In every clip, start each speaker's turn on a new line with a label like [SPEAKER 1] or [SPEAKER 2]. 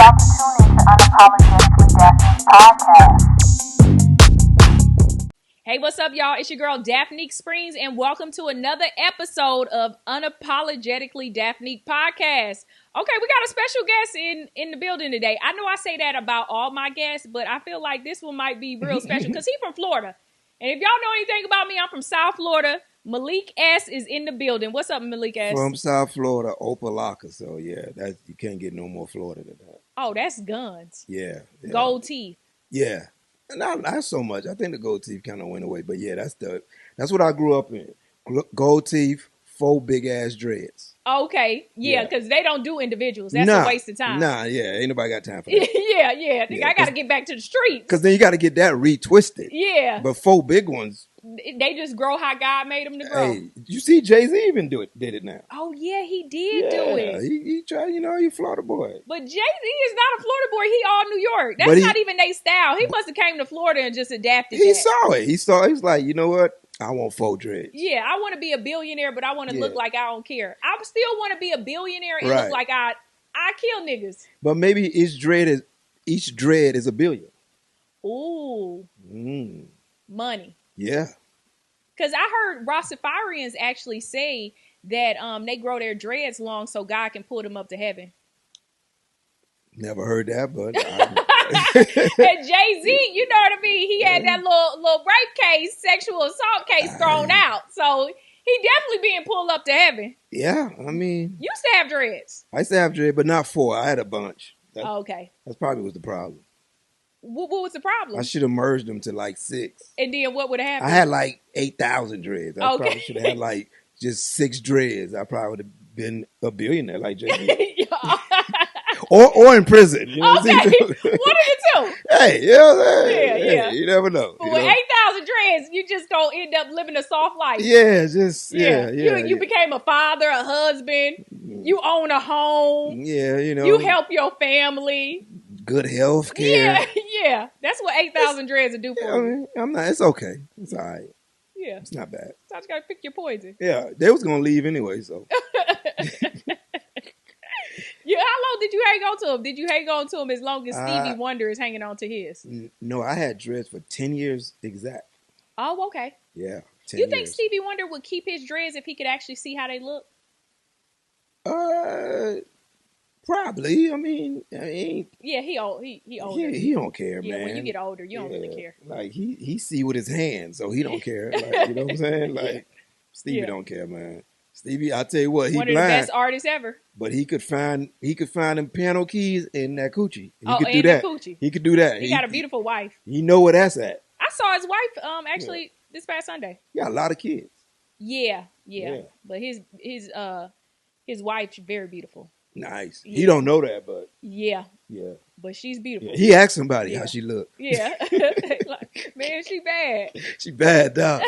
[SPEAKER 1] about to tune in to Unapologetically Daphnique podcast.
[SPEAKER 2] Hey, what's up, y'all? It's your girl, Daphnique Springs, and welcome to another episode of Unapologetically Daphnique podcast. Okay, we got a special guest in the building today. I know I say that about all my guests, but I feel like this one might be real special because he's from Florida. And if y'all know anything about me, I'm from South Florida. Malik S. is in the building. What's up, Malik S?
[SPEAKER 3] From South Florida, Opalaka. So, yeah, you can't get no more Florida than that.
[SPEAKER 2] Oh, that's guns.
[SPEAKER 3] Yeah.
[SPEAKER 2] Gold teeth.
[SPEAKER 3] Yeah. And not so much. I think the gold teeth kind of went away. But, yeah, that's what I grew up in. Gold teeth, 4 big-ass dreads.
[SPEAKER 2] Okay. Yeah, because they don't do individuals. That's a waste of time.
[SPEAKER 3] Ain't nobody got time for that.
[SPEAKER 2] yeah. I got to get back to the streets.
[SPEAKER 3] Because then you got to get that retwisted.
[SPEAKER 2] Yeah.
[SPEAKER 3] But 4 big ones.
[SPEAKER 2] They just grow how God made them to grow.
[SPEAKER 3] Hey, you see Jay-Z even did it now.
[SPEAKER 2] Oh, yeah, he did do it.
[SPEAKER 3] He tried, he Florida boy.
[SPEAKER 2] But Jay-Z is not a Florida boy. He all New York. That's not even their style. He must have came to Florida and just adapted
[SPEAKER 3] He saw it. He's like, you know what? I want 4 dreads.
[SPEAKER 2] Yeah, I want to be a billionaire, but I want to look like I don't care. I still want to be a billionaire and look like I kill niggas.
[SPEAKER 3] But maybe each dread is a billion.
[SPEAKER 2] Ooh. Money.
[SPEAKER 3] Yeah.
[SPEAKER 2] Because I heard Rastafarians actually say that they grow their dreads long so God can pull them up to heaven.
[SPEAKER 3] Never heard that, but
[SPEAKER 2] and Jay-Z, you know what I mean? He had that little rape case, sexual assault case thrown out. So he definitely being pulled up to heaven.
[SPEAKER 3] Yeah, I mean.
[SPEAKER 2] You used to have dreads.
[SPEAKER 3] I used to have dreads, but not 4. I had a bunch.
[SPEAKER 2] Okay.
[SPEAKER 3] That's probably was the problem.
[SPEAKER 2] What was the problem?
[SPEAKER 3] I should have merged them to like 6.
[SPEAKER 2] And then what would have happened?
[SPEAKER 3] I had like 8,000 dreads. I probably should have had like just 6 dreads. I probably would have been a billionaire like Jay-Z. or in prison. You know
[SPEAKER 2] okay. One of the two.
[SPEAKER 3] Hey, you know what I'm saying?
[SPEAKER 2] Yeah.
[SPEAKER 3] You never know.
[SPEAKER 2] But with 8,000 dreads, you just gonna end up living a soft life.
[SPEAKER 3] Yeah,
[SPEAKER 2] You became a father, a husband. You own a home.
[SPEAKER 3] Yeah,
[SPEAKER 2] You help your family.
[SPEAKER 3] Good health care.
[SPEAKER 2] Yeah. That's what 8,000 dreads will do for you.
[SPEAKER 3] It's okay. It's all right.
[SPEAKER 2] Yeah.
[SPEAKER 3] It's not bad.
[SPEAKER 2] So you gotta pick your poison.
[SPEAKER 3] Yeah, they was gonna leave anyway, so.
[SPEAKER 2] Yeah, how long did you hang on to him? Did you hang on to him as long as Stevie Wonder is hanging on to his?
[SPEAKER 3] No, I had dreads for 10 years exact.
[SPEAKER 2] Oh, okay.
[SPEAKER 3] Yeah, 10
[SPEAKER 2] You think
[SPEAKER 3] years.
[SPEAKER 2] Stevie Wonder would keep his dreads if he could actually see how they look?
[SPEAKER 3] Probably. I mean,
[SPEAKER 2] yeah, he older.
[SPEAKER 3] He don't care,
[SPEAKER 2] yeah,
[SPEAKER 3] man.
[SPEAKER 2] when you get older, you don't really care.
[SPEAKER 3] Like he see with his hands, so he don't care. Like, you know what I'm saying? Like Stevie don't care, man. Stevie, I tell you what, he
[SPEAKER 2] one
[SPEAKER 3] blind,
[SPEAKER 2] of the best artists ever.
[SPEAKER 3] but he could find them piano keys in that coochie. He could
[SPEAKER 2] do that. Coochie.
[SPEAKER 3] He could do that.
[SPEAKER 2] He got a beautiful wife.
[SPEAKER 3] You know where that's at.
[SPEAKER 2] I saw his wife actually this past Sunday.
[SPEAKER 3] He got a lot of kids.
[SPEAKER 2] Yeah. But his wife's very beautiful.
[SPEAKER 3] Nice. Yeah. He don't know that, but
[SPEAKER 2] yeah. But she's beautiful.
[SPEAKER 3] Yeah. He asked somebody how she looked.
[SPEAKER 2] Yeah. Like, man, she bad.
[SPEAKER 3] She bad, dog.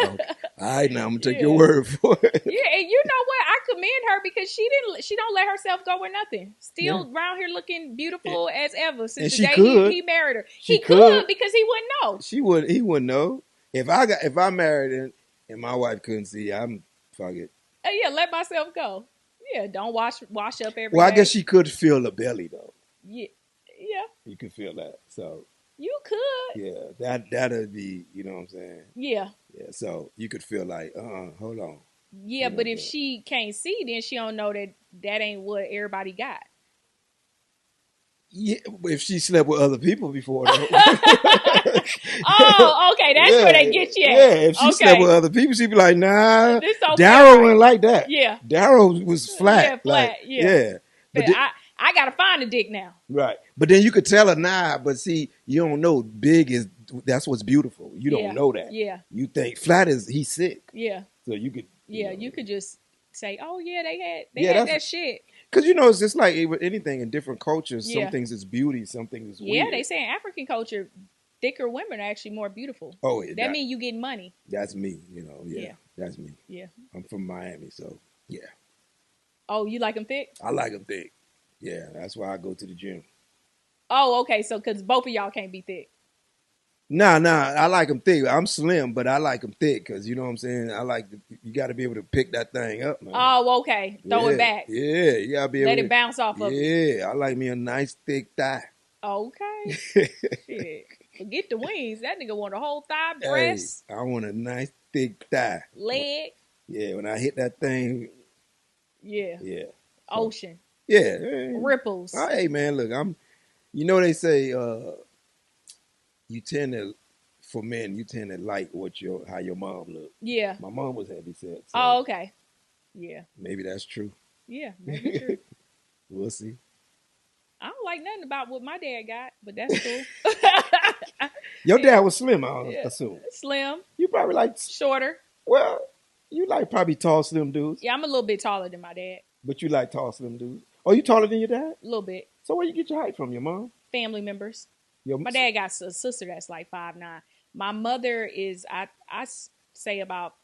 [SPEAKER 3] All right, now I'm gonna take your word for it.
[SPEAKER 2] Yeah, and you know what? I commend her because she don't let herself go with nothing. Still around here looking beautiful as ever since the day he married her. He could because he wouldn't know.
[SPEAKER 3] He wouldn't know. If I married and my wife couldn't see, I'm fuck it.
[SPEAKER 2] Yeah, let myself go. Yeah, don't wash up every day.
[SPEAKER 3] Well, I guess she could feel the belly though.
[SPEAKER 2] Yeah.
[SPEAKER 3] You could feel that. So
[SPEAKER 2] you could.
[SPEAKER 3] Yeah, that'd be, you know what I'm saying?
[SPEAKER 2] Yeah.
[SPEAKER 3] Yeah, so you could feel like, hold on.
[SPEAKER 2] Yeah, but if she can't see, then she don't know that ain't what everybody got.
[SPEAKER 3] Yeah, if she slept with other people before.
[SPEAKER 2] Oh, okay, that's where they get you at.
[SPEAKER 3] Yeah, if she slept with other people, she'd be like, nah. Daryl wasn't like that.
[SPEAKER 2] Yeah.
[SPEAKER 3] Daryl was flat.
[SPEAKER 2] Yeah, flat.
[SPEAKER 3] Like,
[SPEAKER 2] yeah. But I gotta find a dick now.
[SPEAKER 3] Right. But then you could tell her, nah, but see, you don't know that's what's beautiful. You don't know that.
[SPEAKER 2] Yeah.
[SPEAKER 3] You think flat he's sick.
[SPEAKER 2] Yeah.
[SPEAKER 3] So you could.
[SPEAKER 2] You could just say, oh yeah, they had that shit.
[SPEAKER 3] Because, it's just like with anything in different cultures, some things is beauty, some things is weird.
[SPEAKER 2] Yeah, they say in African culture, thicker women are actually more beautiful.
[SPEAKER 3] Oh, yeah.
[SPEAKER 2] That means you get money.
[SPEAKER 3] That's me, Yeah. That's me.
[SPEAKER 2] Yeah.
[SPEAKER 3] I'm from Miami, so, yeah.
[SPEAKER 2] Oh, you like them thick?
[SPEAKER 3] I like them thick. Yeah, that's why I go to the gym.
[SPEAKER 2] Oh, okay. So, because both of y'all can't be thick.
[SPEAKER 3] Nah, I like them thick. I'm slim, but I like them thick because you know what I'm saying. You got to be able to pick that thing up, man.
[SPEAKER 2] Oh, okay. Throw it back.
[SPEAKER 3] Yeah, you got to be able
[SPEAKER 2] Let
[SPEAKER 3] to
[SPEAKER 2] it bounce off of you.
[SPEAKER 3] Yeah, I like me a nice thick thigh.
[SPEAKER 2] Okay. Shit. Forget the wings. That nigga want a whole thigh, breast.
[SPEAKER 3] Hey, I want a nice thick thigh.
[SPEAKER 2] Leg.
[SPEAKER 3] Yeah, when I hit that thing.
[SPEAKER 2] Yeah.
[SPEAKER 3] Yeah.
[SPEAKER 2] Ocean.
[SPEAKER 3] Yeah.
[SPEAKER 2] Ripples.
[SPEAKER 3] Hey, man, look, you know they say for men, you tend to like how your mom look.
[SPEAKER 2] Yeah.
[SPEAKER 3] My mom was heavy set. So
[SPEAKER 2] oh, okay. Yeah.
[SPEAKER 3] Maybe that's true.
[SPEAKER 2] Yeah, maybe true.
[SPEAKER 3] We'll see.
[SPEAKER 2] I don't like nothing about what my dad got, but that's cool.
[SPEAKER 3] Your dad was slim, I assume.
[SPEAKER 2] Slim.
[SPEAKER 3] You probably like
[SPEAKER 2] shorter.
[SPEAKER 3] Well, you like probably tall, slim dudes.
[SPEAKER 2] Yeah, I'm a little bit taller than my dad.
[SPEAKER 3] But you like tall, slim dudes. Oh, you taller than your dad?
[SPEAKER 2] A little bit.
[SPEAKER 3] So where you get your height from? Your mom?
[SPEAKER 2] Family members. My dad got a sister that's like 5'9". My mother is, I say about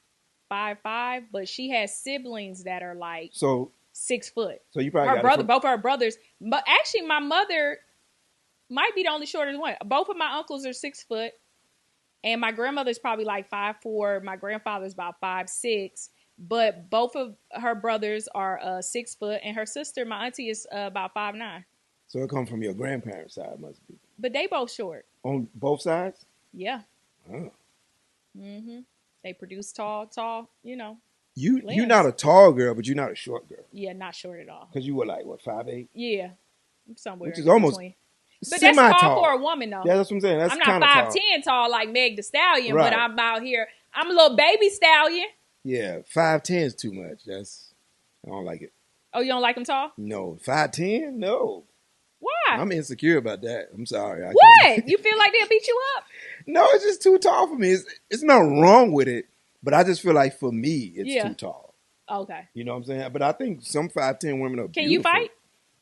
[SPEAKER 2] 5'5", but she has siblings that are like 6 foot.
[SPEAKER 3] So you probably
[SPEAKER 2] both of her brothers. But actually, my mother might be the only shortest one. Both of my uncles are 6 foot, and my grandmother's probably like 5'4". My grandfather's about 5'6". But both of her brothers are 6 foot, and her sister, my auntie, is about 5'9". So
[SPEAKER 3] it comes from your grandparents' side, must be.
[SPEAKER 2] But they both short.
[SPEAKER 3] On both sides?
[SPEAKER 2] Yeah.
[SPEAKER 3] Oh.
[SPEAKER 2] Mm-hmm. They produce tall, you know.
[SPEAKER 3] You're not a tall girl, but you're not a short girl.
[SPEAKER 2] Yeah, not short at all.
[SPEAKER 3] Because you were like, what, 5'8"?
[SPEAKER 2] Yeah. Somewhere
[SPEAKER 3] which is almost
[SPEAKER 2] between. But that's tall for a woman, though.
[SPEAKER 3] Yeah, that's what I'm saying.
[SPEAKER 2] I'm not 5'10" tall like Meg the Stallion, right. But I'm out here. I'm a little baby stallion.
[SPEAKER 3] Yeah, 5'10" is too much. I don't like it.
[SPEAKER 2] Oh, you don't like them tall?
[SPEAKER 3] No. 5'10"? No.
[SPEAKER 2] Why?
[SPEAKER 3] I'm insecure about that. I'm sorry.
[SPEAKER 2] What? You feel like they'll beat you up?
[SPEAKER 3] No, it's just too tall for me. It's nothing wrong with it, but I just feel like for me, it's too tall.
[SPEAKER 2] Okay.
[SPEAKER 3] You know what I'm saying? But I think some 5'10" women are beautiful.
[SPEAKER 2] Can you fight?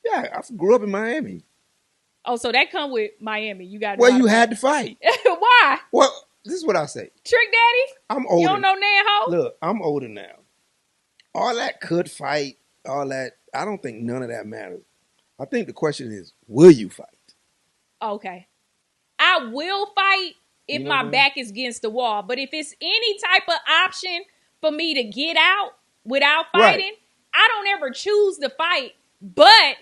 [SPEAKER 3] Yeah, I grew up in Miami.
[SPEAKER 2] Oh, so that come with Miami. You got.
[SPEAKER 3] Well, you had to fight.
[SPEAKER 2] Why?
[SPEAKER 3] Well, this is what I say.
[SPEAKER 2] Trick Daddy?
[SPEAKER 3] I'm older.
[SPEAKER 2] You don't know Nan Ho?
[SPEAKER 3] Look, I'm older now. All that could fight, all that, I don't think none of that matters. I think the question is, will you fight?
[SPEAKER 2] Okay. I will fight if my back is against the wall. But if it's any type of option for me to get out without fighting, I don't ever choose to fight. But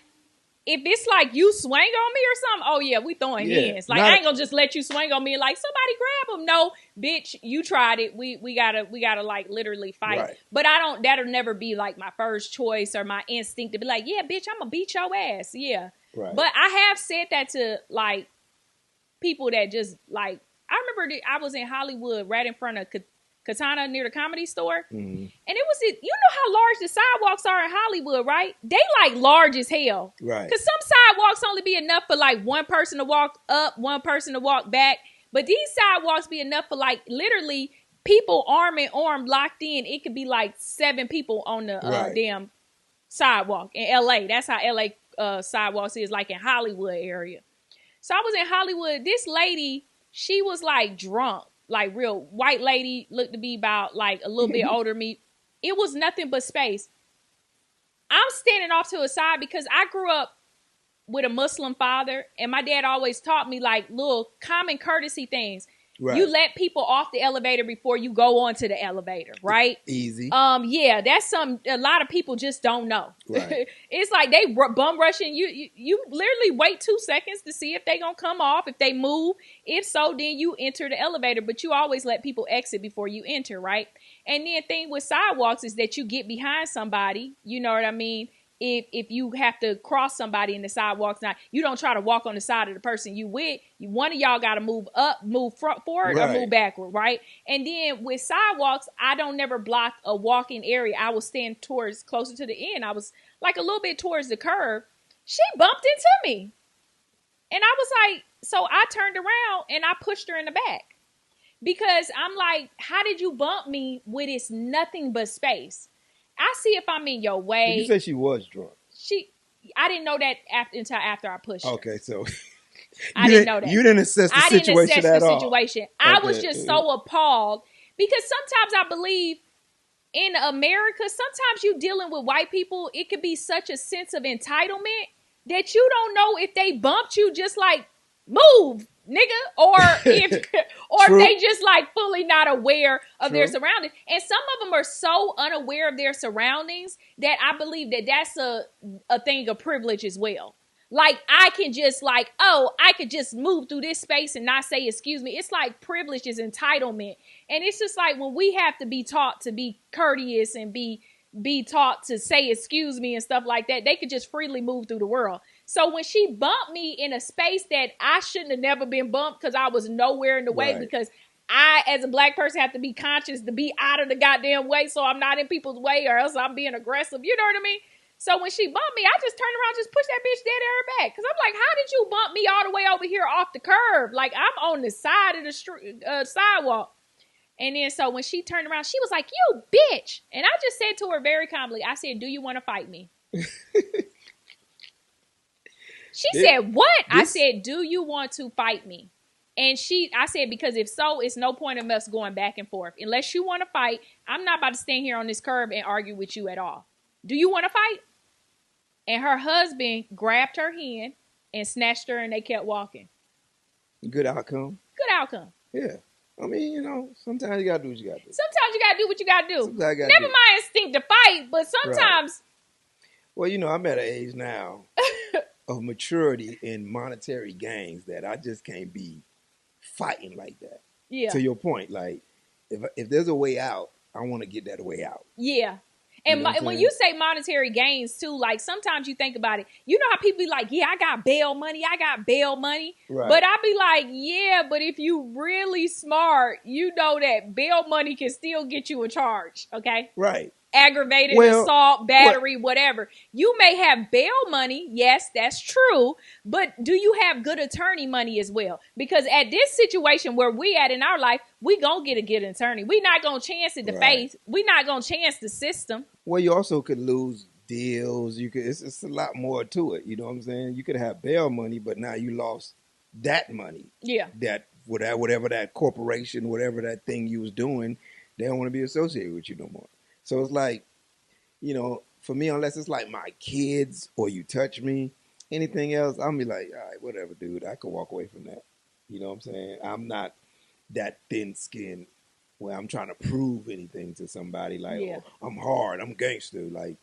[SPEAKER 2] if it's like you swing on me or something, oh yeah, we throwing hands. Like I ain't gonna just let you swing on me and like somebody grab him. No, bitch, you tried it. We gotta like literally fight. Right. But that'll never be like my first choice or my instinct to be like, yeah, bitch, I'm gonna beat your ass. Yeah. Right. But I have said that to like people that just like, I remember I was in Hollywood right in front of Katana near the Comedy Store. Mm-hmm. And it was, you know how large the sidewalks are in Hollywood, right? They like large as hell. Right. Because some sidewalks only be enough for like one person to walk up, one person to walk back. But these sidewalks be enough for like literally people arm in arm locked in. It could be like 7 people on the damn sidewalk in LA. That's how LA sidewalks is like in Hollywood area. So I was in Hollywood. This lady, she was like drunk. Like real white lady, looked to be about like a little bit older than me. It was nothing but space. I'm standing off to a side because I grew up with a Muslim father and my dad always taught me like little common courtesy things. Right. You let people off the elevator before you go onto the elevator, right? Easy. Yeah, that's something a lot of people just don't know. Right. It's like they bum rushing you. You literally wait 2 seconds to see if they gonna come off. If they move, if so, then you enter the elevator. But you always let people exit before you enter, right? And then the thing with sidewalks is that you get behind somebody. You know what I mean? If you have to cross somebody in the sidewalks, now you don't try to walk on the side of the person you with. One of y'all got to move up, move forward, or move backward, right? And then with sidewalks, I don't never block a walking area. I will stand closer to the end. I was like a little bit towards the curb. She bumped into me, and I was like, so I turned around and I pushed her in the back because I'm like, how did you bump me when it's nothing but space? I see if I'm in your way.
[SPEAKER 3] You said she was drunk.
[SPEAKER 2] I didn't know that until after I pushed her.
[SPEAKER 3] Okay, so
[SPEAKER 2] I didn't know that.
[SPEAKER 3] You didn't assess the situation at all.
[SPEAKER 2] I was just so appalled because sometimes I believe in America, sometimes you dealing with white people, it could be such a sense of entitlement that you don't know if they bumped you, just like move. nigga, or if they just like fully not aware of their surroundings. And some of them are so unaware of their surroundings that I believe that that's a thing of privilege as well. Like, I can just like, I could just move through this space and not say excuse me. It's like privilege is entitlement. And it's just like when we have to be taught to be courteous and be taught to say excuse me and stuff like that, they could just freely move through the world. So when she bumped me in a space that I shouldn't have never been bumped because I was nowhere in the way, because I, as a black person, have to be conscious to be out of the goddamn way so I'm not in people's way or else I'm being aggressive. You know what I mean? So when she bumped me, I just turned around, just pushed that bitch dead at her back. Because I'm like, how did you bump me all the way over here off the curb? Like, I'm on the side of the sidewalk. And then so when she turned around, she was like, you bitch. And I just said to her very calmly, I said, do you want to fight me? She said, what? I said, do you want to fight me? And I said, because if so, it's no point of us going back and forth. Unless you want to fight, I'm not about to stand here on this curb and argue with you at all. Do you want to fight? And her husband grabbed her hand and snatched her, and they kept walking.
[SPEAKER 3] Good outcome.
[SPEAKER 2] Good outcome.
[SPEAKER 3] Yeah. I mean, you know, sometimes you got to do what you got to do.
[SPEAKER 2] Sometimes you got to do what you got to do.
[SPEAKER 3] Never
[SPEAKER 2] mind instinct to fight, but sometimes.
[SPEAKER 3] Right. Well, you know, I'm at an age now of maturity in monetary gains that I just can't be fighting like that.
[SPEAKER 2] Yeah.
[SPEAKER 3] To your point, like, if there's a way out, I want to get that way out.
[SPEAKER 2] Yeah. And you know when you say monetary gains too, like sometimes you think about it, you know how people be like, yeah, I got bail money. Right. But I be like, yeah, but if you really smart, you know that bail money can still get you a charge. Okay.
[SPEAKER 3] Right.
[SPEAKER 2] Aggravated assault, battery, whatever. You may have bail money. Yes, that's true. But do you have good attorney money as well? Because at this situation where we at in our life, we gonna get a good attorney. We not gonna chance it to face. We not gonna chance the system.
[SPEAKER 3] Well, you also could lose deals. You could. It's a lot more to it. You know what I'm saying? You could have bail money, but now you lost that money.
[SPEAKER 2] Yeah.
[SPEAKER 3] That whatever that corporation, whatever that thing you was doing, they don't want to be associated with you no more. So it's like, you know, for me, unless it's like my kids or you touch me, anything else, I'm be like, all right, whatever, dude. I could walk away from that. You know what I'm saying? I'm not that thin skinned where I'm trying to prove anything to somebody. Like, oh, I'm hard, I'm gangster. Like,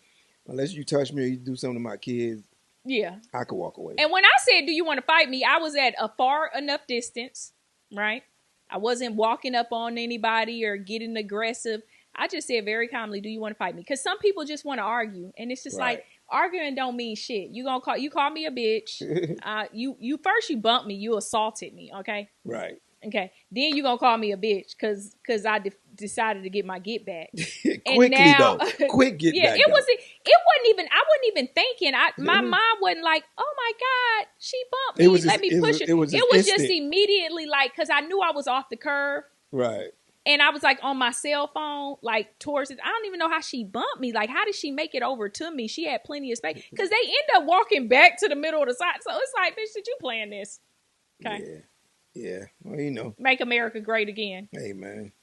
[SPEAKER 3] unless you touch me or you do something to my kids, I could walk away.
[SPEAKER 2] And when I said, do you want to fight me? I was at a far enough distance, right? I wasn't walking up on anybody or getting aggressive. I just said very calmly, do you want to fight me? Because some people just want to argue. And it's just like, arguing don't mean shit. You call me a bitch. You bumped me. You assaulted me. Okay.
[SPEAKER 3] Right.
[SPEAKER 2] Okay. Then you gonna call me a bitch because I decided to get my get back.
[SPEAKER 3] Quickly though. Quick get back.
[SPEAKER 2] It wasn't even. I wasn't even thinking. My mind wasn't like, oh my God, she bumped me. Let me push it. It was just immediately like, because I knew I was off the curve.
[SPEAKER 3] Right.
[SPEAKER 2] And I was like on my cell phone, like towards it. I don't even know how she bumped me. Like, how did she make it over to me? She had plenty of space because they end up walking back to the middle of the side. So it's like, bitch, did you plan this? Okay.
[SPEAKER 3] Yeah. Well, you know.
[SPEAKER 2] Make America great again.
[SPEAKER 3] Hey, man.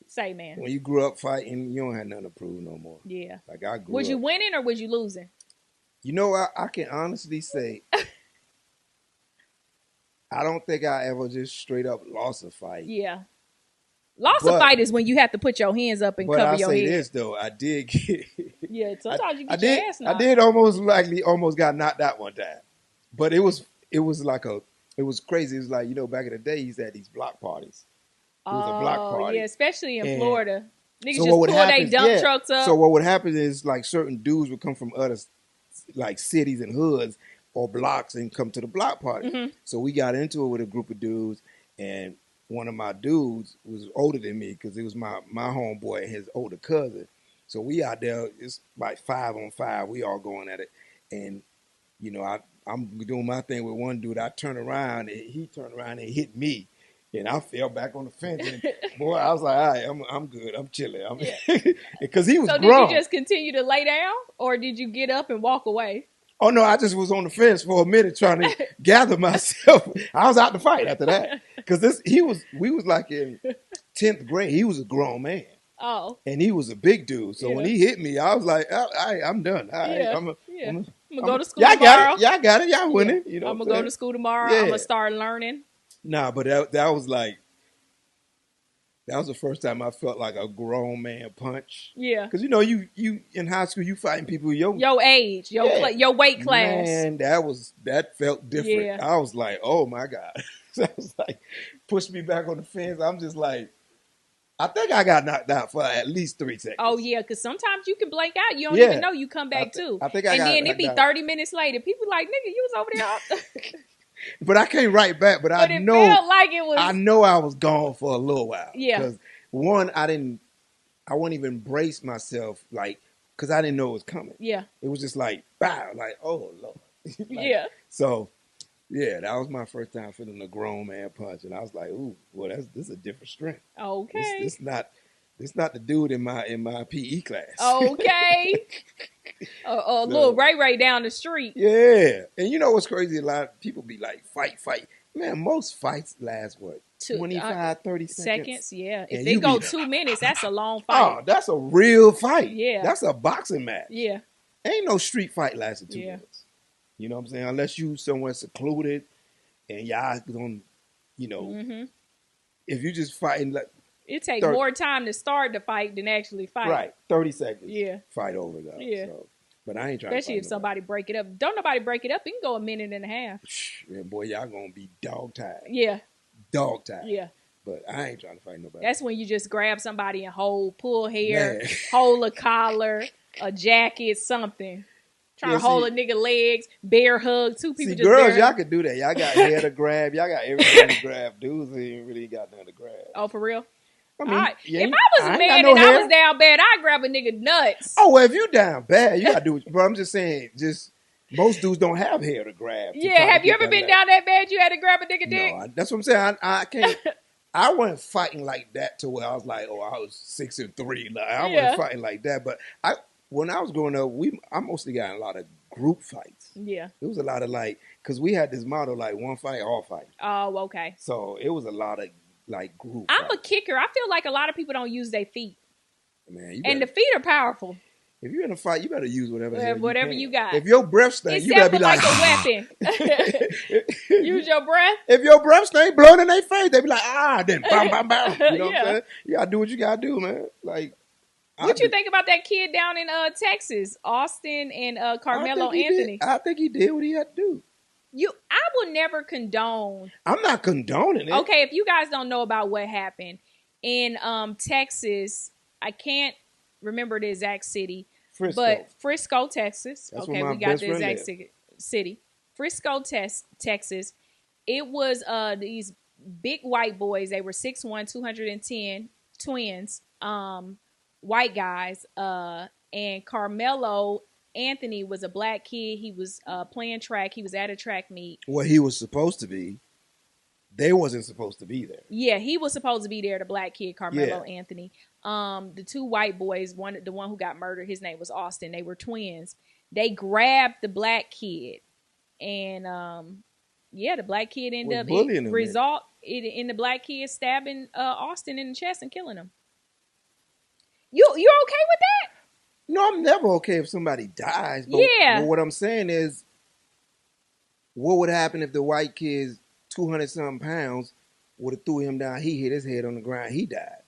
[SPEAKER 2] Say, man.
[SPEAKER 3] When you grew up fighting, you don't have nothing to prove no more.
[SPEAKER 2] Yeah.
[SPEAKER 3] Like I grew up.
[SPEAKER 2] Was you winning or was you losing?
[SPEAKER 3] You know, I can honestly say, I don't think I ever just straight up lost a fight.
[SPEAKER 2] Yeah. Lost a fight is when you have to put your hands up and cover your head. But I say this, though. I did get... Yeah, sometimes you get your ass knocked.
[SPEAKER 3] I did almost got knocked out one time. But it was crazy. It was like, you know, back in the day, you used to have these block parties. It was a block party. Yeah,
[SPEAKER 2] especially in Florida. Niggas just pull their dump trucks up.
[SPEAKER 3] So what would happen is, like, certain dudes would come from other, like, cities and hoods or blocks and come to the block party. Mm-hmm. So we got into it with a group of dudes, and one of my dudes was older than me because it was my homeboy and his older cousin. So we out there, it's like 5-on-5. We all going at it. And, you know, I'm doing my thing with one dude. I turned around and he turned around and hit me. And I fell back on the fence. And boy, I was like, all right, I'm good. I'm chilling. Because he was grown.
[SPEAKER 2] So did you just continue to lay down or did you get up and walk away?
[SPEAKER 3] Oh, no, I just was on the fence for a minute trying to gather myself. I was out to fight after that. Because we was like in 10th grade. He was a grown man.
[SPEAKER 2] Oh.
[SPEAKER 3] And he was a big dude. So when he hit me, I was like, all right, I'm done. All right, I'm
[SPEAKER 2] going to go to school tomorrow.
[SPEAKER 3] Y'all got it. Y'all winning. You know
[SPEAKER 2] I'm going to go to school tomorrow. I'm going to start learning.
[SPEAKER 3] Nah, but that was like, that was the first time I felt like a grown man punch.
[SPEAKER 2] Yeah.
[SPEAKER 3] Because, you know, you in high school, you fighting people your
[SPEAKER 2] age, your weight class.
[SPEAKER 3] Man, that felt different.
[SPEAKER 2] Yeah.
[SPEAKER 3] I was like, oh my God. So I was like, pushed me back on the fence. I'm just like, I think I got knocked out for at least 3 seconds.
[SPEAKER 2] Oh, yeah, because sometimes you can blank out. You don't even know you come back too.
[SPEAKER 3] I think I got
[SPEAKER 2] And then it be 30 minminutes later. People like, nigga, you was over there.
[SPEAKER 3] But I can't write back. But I
[SPEAKER 2] it
[SPEAKER 3] know,
[SPEAKER 2] felt like it was.
[SPEAKER 3] I know I was gone for a little while.
[SPEAKER 2] Yeah.
[SPEAKER 3] Because one, I wouldn't even brace myself, like, because I didn't know it was coming.
[SPEAKER 2] Yeah.
[SPEAKER 3] It was just like, bow, like, oh Lord. Like,
[SPEAKER 2] yeah.
[SPEAKER 3] So, yeah, that was my first time feeling a grown man punch, and I was like, ooh, well, this is a different strength.
[SPEAKER 2] Okay.
[SPEAKER 3] This not the dude in my PE class.
[SPEAKER 2] Okay. A little Ray down the street.
[SPEAKER 3] Yeah. And you know what's crazy? A lot of people be like, fight. Man, most fights last, what, 25, 30 seconds?
[SPEAKER 2] Yeah.
[SPEAKER 3] And
[SPEAKER 2] If they go 2 minutes, that's a long fight.
[SPEAKER 3] Oh, that's a real fight.
[SPEAKER 2] Yeah.
[SPEAKER 3] That's a boxing match.
[SPEAKER 2] Yeah.
[SPEAKER 3] Ain't no street fight lasting 2 minutes. You know what I'm saying? Unless you somewhere secluded and y'all going, you know, if you just fighting like,
[SPEAKER 2] it takes more time to start the fight than actually fight.
[SPEAKER 3] Right. 30 seconds.
[SPEAKER 2] Yeah.
[SPEAKER 3] Fight over though.
[SPEAKER 2] Yeah.
[SPEAKER 3] So, but I ain't trying
[SPEAKER 2] Especially
[SPEAKER 3] to
[SPEAKER 2] if somebody break it up. Don't nobody break it up. It can go a minute and a half.
[SPEAKER 3] Yeah, boy, y'all gonna be dog tired.
[SPEAKER 2] Yeah.
[SPEAKER 3] Dog tired.
[SPEAKER 2] Yeah.
[SPEAKER 3] But I ain't trying to fight nobody.
[SPEAKER 2] That's when you just grab somebody and pull hair,
[SPEAKER 3] Man.
[SPEAKER 2] hold a collar, a jacket, something. Trying to hold a nigga legs, bear hug. Two people just
[SPEAKER 3] girls,
[SPEAKER 2] bear
[SPEAKER 3] y'all
[SPEAKER 2] hug.
[SPEAKER 3] can do that. Y'all got hair to grab. Y'all got everything to grab. Dudes ain't really got nothing to grab.
[SPEAKER 2] Oh, for real?
[SPEAKER 3] I mean,
[SPEAKER 2] if I was mad and I was down bad, I'd grab a nigga nuts.
[SPEAKER 3] Oh, well, if you down bad, you gotta do it. But I'm just saying, most dudes don't have hair to grab.
[SPEAKER 2] Yeah, have you ever been down that bad you had to grab a nigga dick?
[SPEAKER 3] No, that's what I'm saying. I can't. I wasn't fighting like that to where I was like, oh, I was 6'3". Like, I wasn't fighting like that. But when I was growing up, I mostly got in a lot of group fights.
[SPEAKER 2] Yeah.
[SPEAKER 3] It was a lot of because we had this motto, like, one fight, all fight.
[SPEAKER 2] Oh, okay.
[SPEAKER 3] So it was a lot of group
[SPEAKER 2] I'm
[SPEAKER 3] fights.
[SPEAKER 2] a kicker. I feel like a lot of people don't use their feet.
[SPEAKER 3] Man,
[SPEAKER 2] and the feet are powerful.
[SPEAKER 3] If you're in a fight, you better use whatever
[SPEAKER 2] you got.
[SPEAKER 3] If your breath stink, you better be like
[SPEAKER 2] a weapon. Use your breath.
[SPEAKER 3] If your breath stink, blow it in their face. They be like, then bam, bam, bam. You know what I'm saying? You gotta do what you gotta do, man. Like,
[SPEAKER 2] what you think about that kid down in Texas, Austin and Carmelo Anthony?
[SPEAKER 3] I think he did what he had to do.
[SPEAKER 2] I will never condone.
[SPEAKER 3] I'm not condoning it.
[SPEAKER 2] Okay, if you guys don't know about what happened in Texas, I can't remember the exact city, but Frisco, Texas.
[SPEAKER 3] That's
[SPEAKER 2] okay, we got the exact city. Frisco, Texas. It was these big white boys. They were 6'1", 210 twins, white guys. And Carmelo Anthony was a black kid. He was playing track. He was at a track meet.
[SPEAKER 3] Well, he was supposed to be. They wasn't supposed to be there.
[SPEAKER 2] Yeah, he was supposed to be there, the black kid, Carmelo Anthony. The two white boys, the one who got murdered, his name was Austin. They were twins. They grabbed the black kid. And, the black kid ended up in the black kid stabbing Austin in the chest and killing him. You okay with that?
[SPEAKER 3] No, I'm never okay if somebody dies. But what I'm saying is, what would happen if the white kid's 200-something pounds would have threw him down? He hit his head on the ground. He died.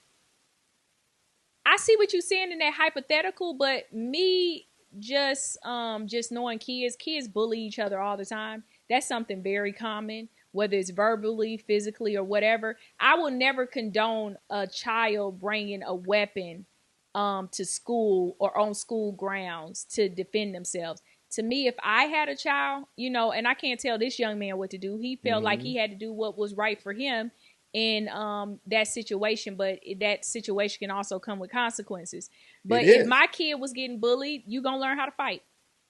[SPEAKER 2] I see what you're saying in that hypothetical, but me just knowing kids bully each other all the time. That's something very common, whether it's verbally, physically, or whatever. I will never condone a child bringing a weapon to school or on school grounds to defend themselves. To me, if I had a child, and I can't tell this young man what to do. He felt like he had to do what was right for him in that situation, but that situation can also come with consequences. But if my kid was getting bullied, you're going to learn how to fight.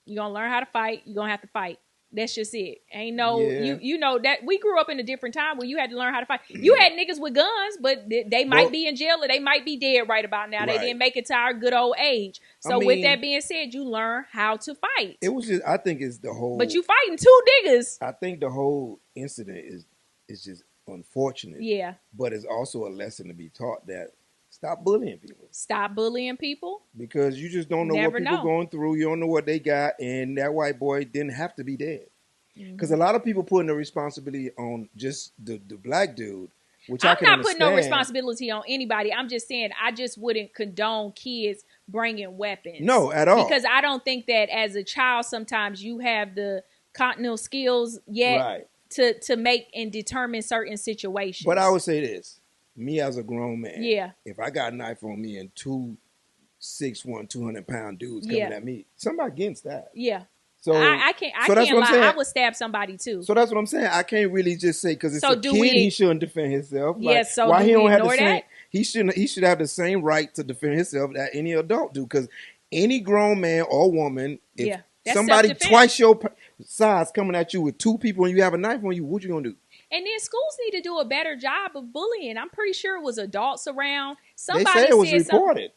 [SPEAKER 2] You're going to learn how to fight. You're going to have to fight. That's just it. Ain't no, you know that we grew up in a different time where you had to learn how to fight. You had niggas with guns, but they might be in jail or they might be dead right about now. Right. They didn't make it to our good old age. So with that being said, you learn how to fight.
[SPEAKER 3] It was just, I think it's the whole.
[SPEAKER 2] But you fighting two niggas.
[SPEAKER 3] I think the whole incident is just unfortunate.
[SPEAKER 2] Yeah.
[SPEAKER 3] But it's also a lesson to be taught that stop bullying people.
[SPEAKER 2] Stop bullying people.
[SPEAKER 3] Because you just don't know what people are going through. You don't know what they got. And that white boy didn't have to be dead. Because a lot of people putting the responsibility on just the black dude, which I
[SPEAKER 2] I'm
[SPEAKER 3] can
[SPEAKER 2] not
[SPEAKER 3] understand.
[SPEAKER 2] putting no responsibility on anybody. I'm just saying I just wouldn't condone kids bringing weapons.
[SPEAKER 3] No, at all.
[SPEAKER 2] Because I don't think that as a child sometimes you have the continental skills yet to make and determine certain situations.
[SPEAKER 3] But I would say this. Me as a grown man,
[SPEAKER 2] Yeah.
[SPEAKER 3] if I got a knife on me and 6'1", 200-pound dudes coming at me, somebody getting stabbed.
[SPEAKER 2] Yeah.
[SPEAKER 3] So
[SPEAKER 2] I can't lie. I would stab somebody too.
[SPEAKER 3] So that's what I'm saying. I can't really just say because it's
[SPEAKER 2] So
[SPEAKER 3] a
[SPEAKER 2] do
[SPEAKER 3] kid,
[SPEAKER 2] we-
[SPEAKER 3] he shouldn't defend himself.
[SPEAKER 2] Yeah,
[SPEAKER 3] Like,
[SPEAKER 2] so
[SPEAKER 3] why
[SPEAKER 2] do
[SPEAKER 3] he
[SPEAKER 2] we
[SPEAKER 3] don't have the
[SPEAKER 2] ignore
[SPEAKER 3] same?
[SPEAKER 2] that?
[SPEAKER 3] He should have the same right to defend himself that any adult do. Because any grown man or woman, if
[SPEAKER 2] that's
[SPEAKER 3] somebody
[SPEAKER 2] self-defense.
[SPEAKER 3] twice your size coming at you with two people and you have a knife on you, what you gonna do?
[SPEAKER 2] And then schools need to do a better job of bullying. I'm pretty sure it was adults around.
[SPEAKER 3] They say it was reported.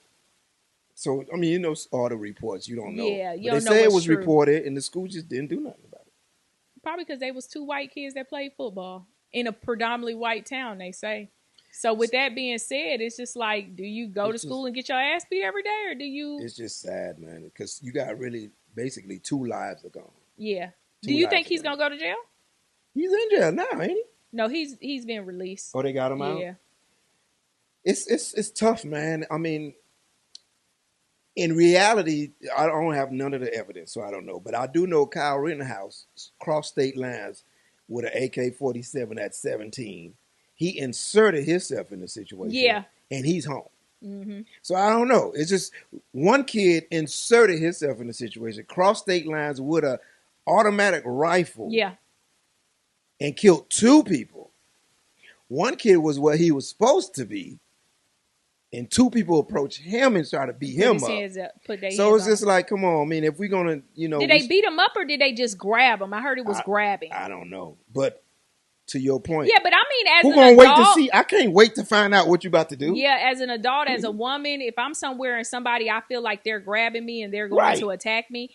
[SPEAKER 3] So I mean, you know, all the reports you don't know.
[SPEAKER 2] Yeah, you
[SPEAKER 3] but
[SPEAKER 2] don't
[SPEAKER 3] they
[SPEAKER 2] know
[SPEAKER 3] say it
[SPEAKER 2] what's
[SPEAKER 3] was
[SPEAKER 2] true.
[SPEAKER 3] reported, and the school just didn't do nothing about it.
[SPEAKER 2] Probably because they was two white kids that played football in a predominantly white town, they say. So with that being said, it's just like, do you go to school and get your ass beat every day, or do you?
[SPEAKER 3] It's just sad, man, because you got really basically 2 lives are gone.
[SPEAKER 2] Yeah.
[SPEAKER 3] Two
[SPEAKER 2] Do you
[SPEAKER 3] lives
[SPEAKER 2] think he's
[SPEAKER 3] gone.
[SPEAKER 2] gonna go to jail?
[SPEAKER 3] He's in jail now, ain't he?
[SPEAKER 2] No, he's been released.
[SPEAKER 3] Oh, they got him out?
[SPEAKER 2] Yeah.
[SPEAKER 3] It's tough, man. I mean, in reality, I don't have none of the evidence, so I don't know. But I do know Kyle Rittenhouse crossed state lines with an AK-47 at 17. He inserted himself in the situation.
[SPEAKER 2] Yeah.
[SPEAKER 3] And he's home.
[SPEAKER 2] Mm-hmm.
[SPEAKER 3] So I don't know. It's just one kid inserted himself in the situation, crossed state lines with a automatic rifle.
[SPEAKER 2] Yeah.
[SPEAKER 3] And killed 2 people. One kid was what he was supposed to be, and 2 people approached him and tried to beat him up. So it's just like, come on. I mean, if we're gonna, you know,
[SPEAKER 2] did they beat him up or did they just grab him? I heard it was grabbing.
[SPEAKER 3] I don't know, but to your point,
[SPEAKER 2] yeah. But I mean, as
[SPEAKER 3] who
[SPEAKER 2] an
[SPEAKER 3] gonna
[SPEAKER 2] adult,
[SPEAKER 3] wait to see? I can't wait to find out what you about to do.
[SPEAKER 2] Yeah, as an adult, as a woman, if I'm somewhere and somebody I feel like they're grabbing me and they're going to attack me,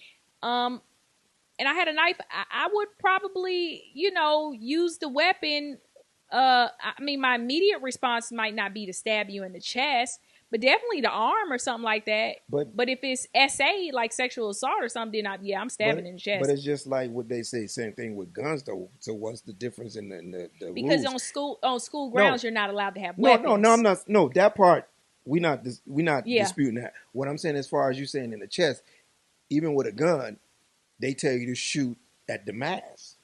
[SPEAKER 2] and I had a knife, I would probably, you know, use the weapon. I mean, my immediate response might not be to stab you in the chest, but definitely the arm or something like that. But if it's SA, like sexual assault or something, then I'm stabbing in the chest.
[SPEAKER 3] But it's just like what they say, same thing with guns, though. So what's the difference in the
[SPEAKER 2] because
[SPEAKER 3] rules?
[SPEAKER 2] on school grounds, you're not allowed to have weapons.
[SPEAKER 3] No, I'm not. No, that part we not disputing that. What I'm saying, as far as you saying in the chest, even with a gun, they tell you to shoot at the mass.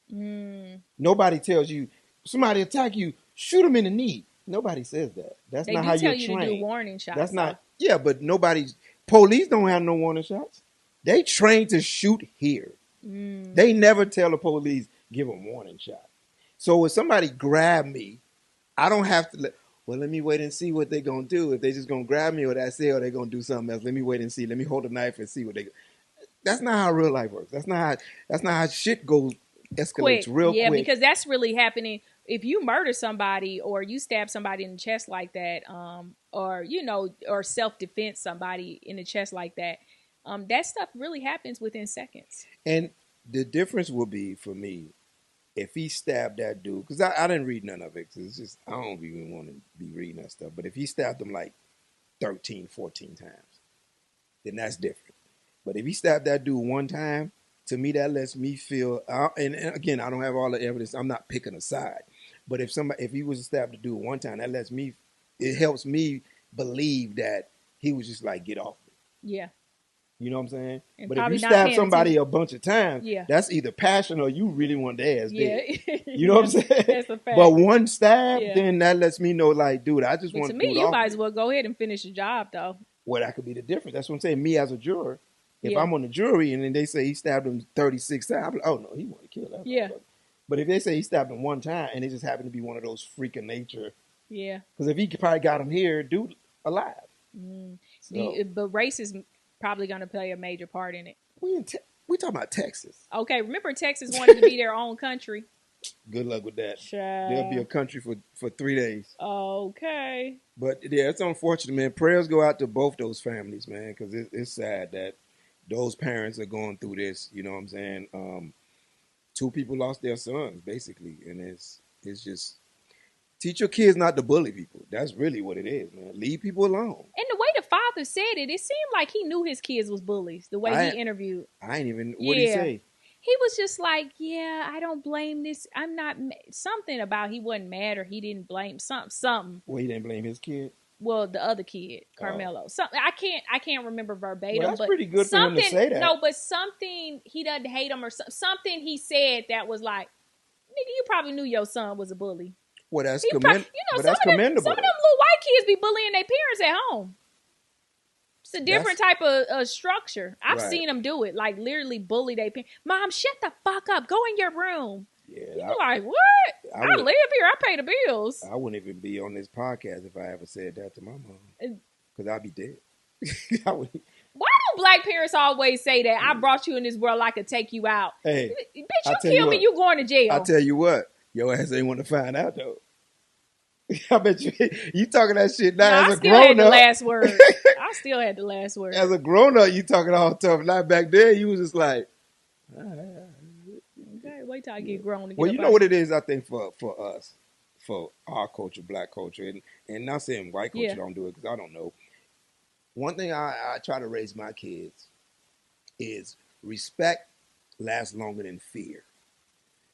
[SPEAKER 3] Nobody tells you, somebody attack you, shoot them in the knee. Nobody says that. That's not how you're trained. They tell you to
[SPEAKER 2] do warning shots.
[SPEAKER 3] That's not. Yeah, but police don't have no warning shots. They train to shoot here. They never tell the police, give them warning shot. So if somebody grab me, I don't have to let me wait and see what they're going to do. If they just going to grab me or that's it, or they're going to do something else, let me wait and see. Let me hold a knife and see what they. That's not how real life works. That's not how shit goes, escalates real quick.
[SPEAKER 2] Yeah, because that's really happening. If you murder somebody or you stab somebody in the chest like that, or, you know, or self-defense somebody in the chest like that, that stuff really happens within seconds.
[SPEAKER 3] And the difference will be, for me, if he stabbed that dude, because I didn't read none of it, because it's just, I don't even want to be reading that stuff, but if he stabbed him like 13, 14 times, then that's different. But if he stabbed that dude one time, to me, that lets me feel, and again, I don't have all the evidence, I'm not picking a side, but if he was stabbed the dude one time, it helps me believe that he was just like, get off me.
[SPEAKER 2] Yeah.
[SPEAKER 3] You know what I'm saying?
[SPEAKER 2] And
[SPEAKER 3] but if you stab somebody a bunch of times, that's either passion or you really want their ass dead. You know what I'm saying?
[SPEAKER 2] That's a fact.
[SPEAKER 3] But one stab, then that lets me know, like, dude, I just want to
[SPEAKER 2] to me, you might as well go ahead and finish the job, though.
[SPEAKER 3] Well, that could be the difference. That's what I'm saying. Me as a juror, if I'm on the jury and then they say he stabbed him 36 times, I'm like, oh, no, he want to kill that.
[SPEAKER 2] Yeah.
[SPEAKER 3] But if they say he stabbed him one time and it just happened to be one of those freak of nature.
[SPEAKER 2] Yeah.
[SPEAKER 3] Because if he probably got him here, dude, alive.
[SPEAKER 2] But race is probably going to play a major part in it.
[SPEAKER 3] We talking about Texas.
[SPEAKER 2] Okay, remember Texas wanted to be their own country.
[SPEAKER 3] Good luck with that.
[SPEAKER 2] Sure.
[SPEAKER 3] They'll be a country for 3 days.
[SPEAKER 2] Okay.
[SPEAKER 3] But yeah, it's unfortunate, man. Prayers go out to both those families, man, because it's sad that those parents are going through this. You know what I'm saying? 2 people lost their sons, basically, and it's just teach your kids not to bully people. That's really what it is, man. Leave people alone.
[SPEAKER 2] And the way the father said it seemed like he knew his kids was bullies. The way he interviewed.
[SPEAKER 3] I ain't even. What did he say?
[SPEAKER 2] he was just like, yeah, I don't blame this. I'm not something about he wasn't mad or he didn't blame something.
[SPEAKER 3] Well, he didn't blame his kid.
[SPEAKER 2] Well, the other kid, Carmelo. Something I can't remember verbatim.
[SPEAKER 3] Well, that's
[SPEAKER 2] but
[SPEAKER 3] pretty good for him to say that.
[SPEAKER 2] No, but something he doesn't hate him or something he said that was like, nigga, you probably knew your son was a bully.
[SPEAKER 3] Well, that's
[SPEAKER 2] commendable.
[SPEAKER 3] commendable.
[SPEAKER 2] Some of them little white kids be bullying their parents at home. It's a different type of structure. I've seen them do it, like literally bully their parents. Mom, shut the fuck up. Go in your room. Yeah, you're like, what? I live here. I pay the bills.
[SPEAKER 3] I wouldn't even be on this podcast if I ever said that to my mom, because I'd be dead.
[SPEAKER 2] Why do black parents always say that? I brought you in this world, I could take you out.
[SPEAKER 3] Hey,
[SPEAKER 2] bitch, you kill me, you going to jail.
[SPEAKER 3] I tell you what, your ass ain't want to find out though. I bet you talking that shit now as a grown up.
[SPEAKER 2] I still had the last word.
[SPEAKER 3] As a grown up, you talking all tough. Not back then, you was just like, all right.
[SPEAKER 2] Okay, wait till I get grown.
[SPEAKER 3] Well, you know what it is, I think, for us, for our culture, black culture, and not saying white culture don't do it, because I don't know. One thing I try to raise my kids is respect lasts longer than fear.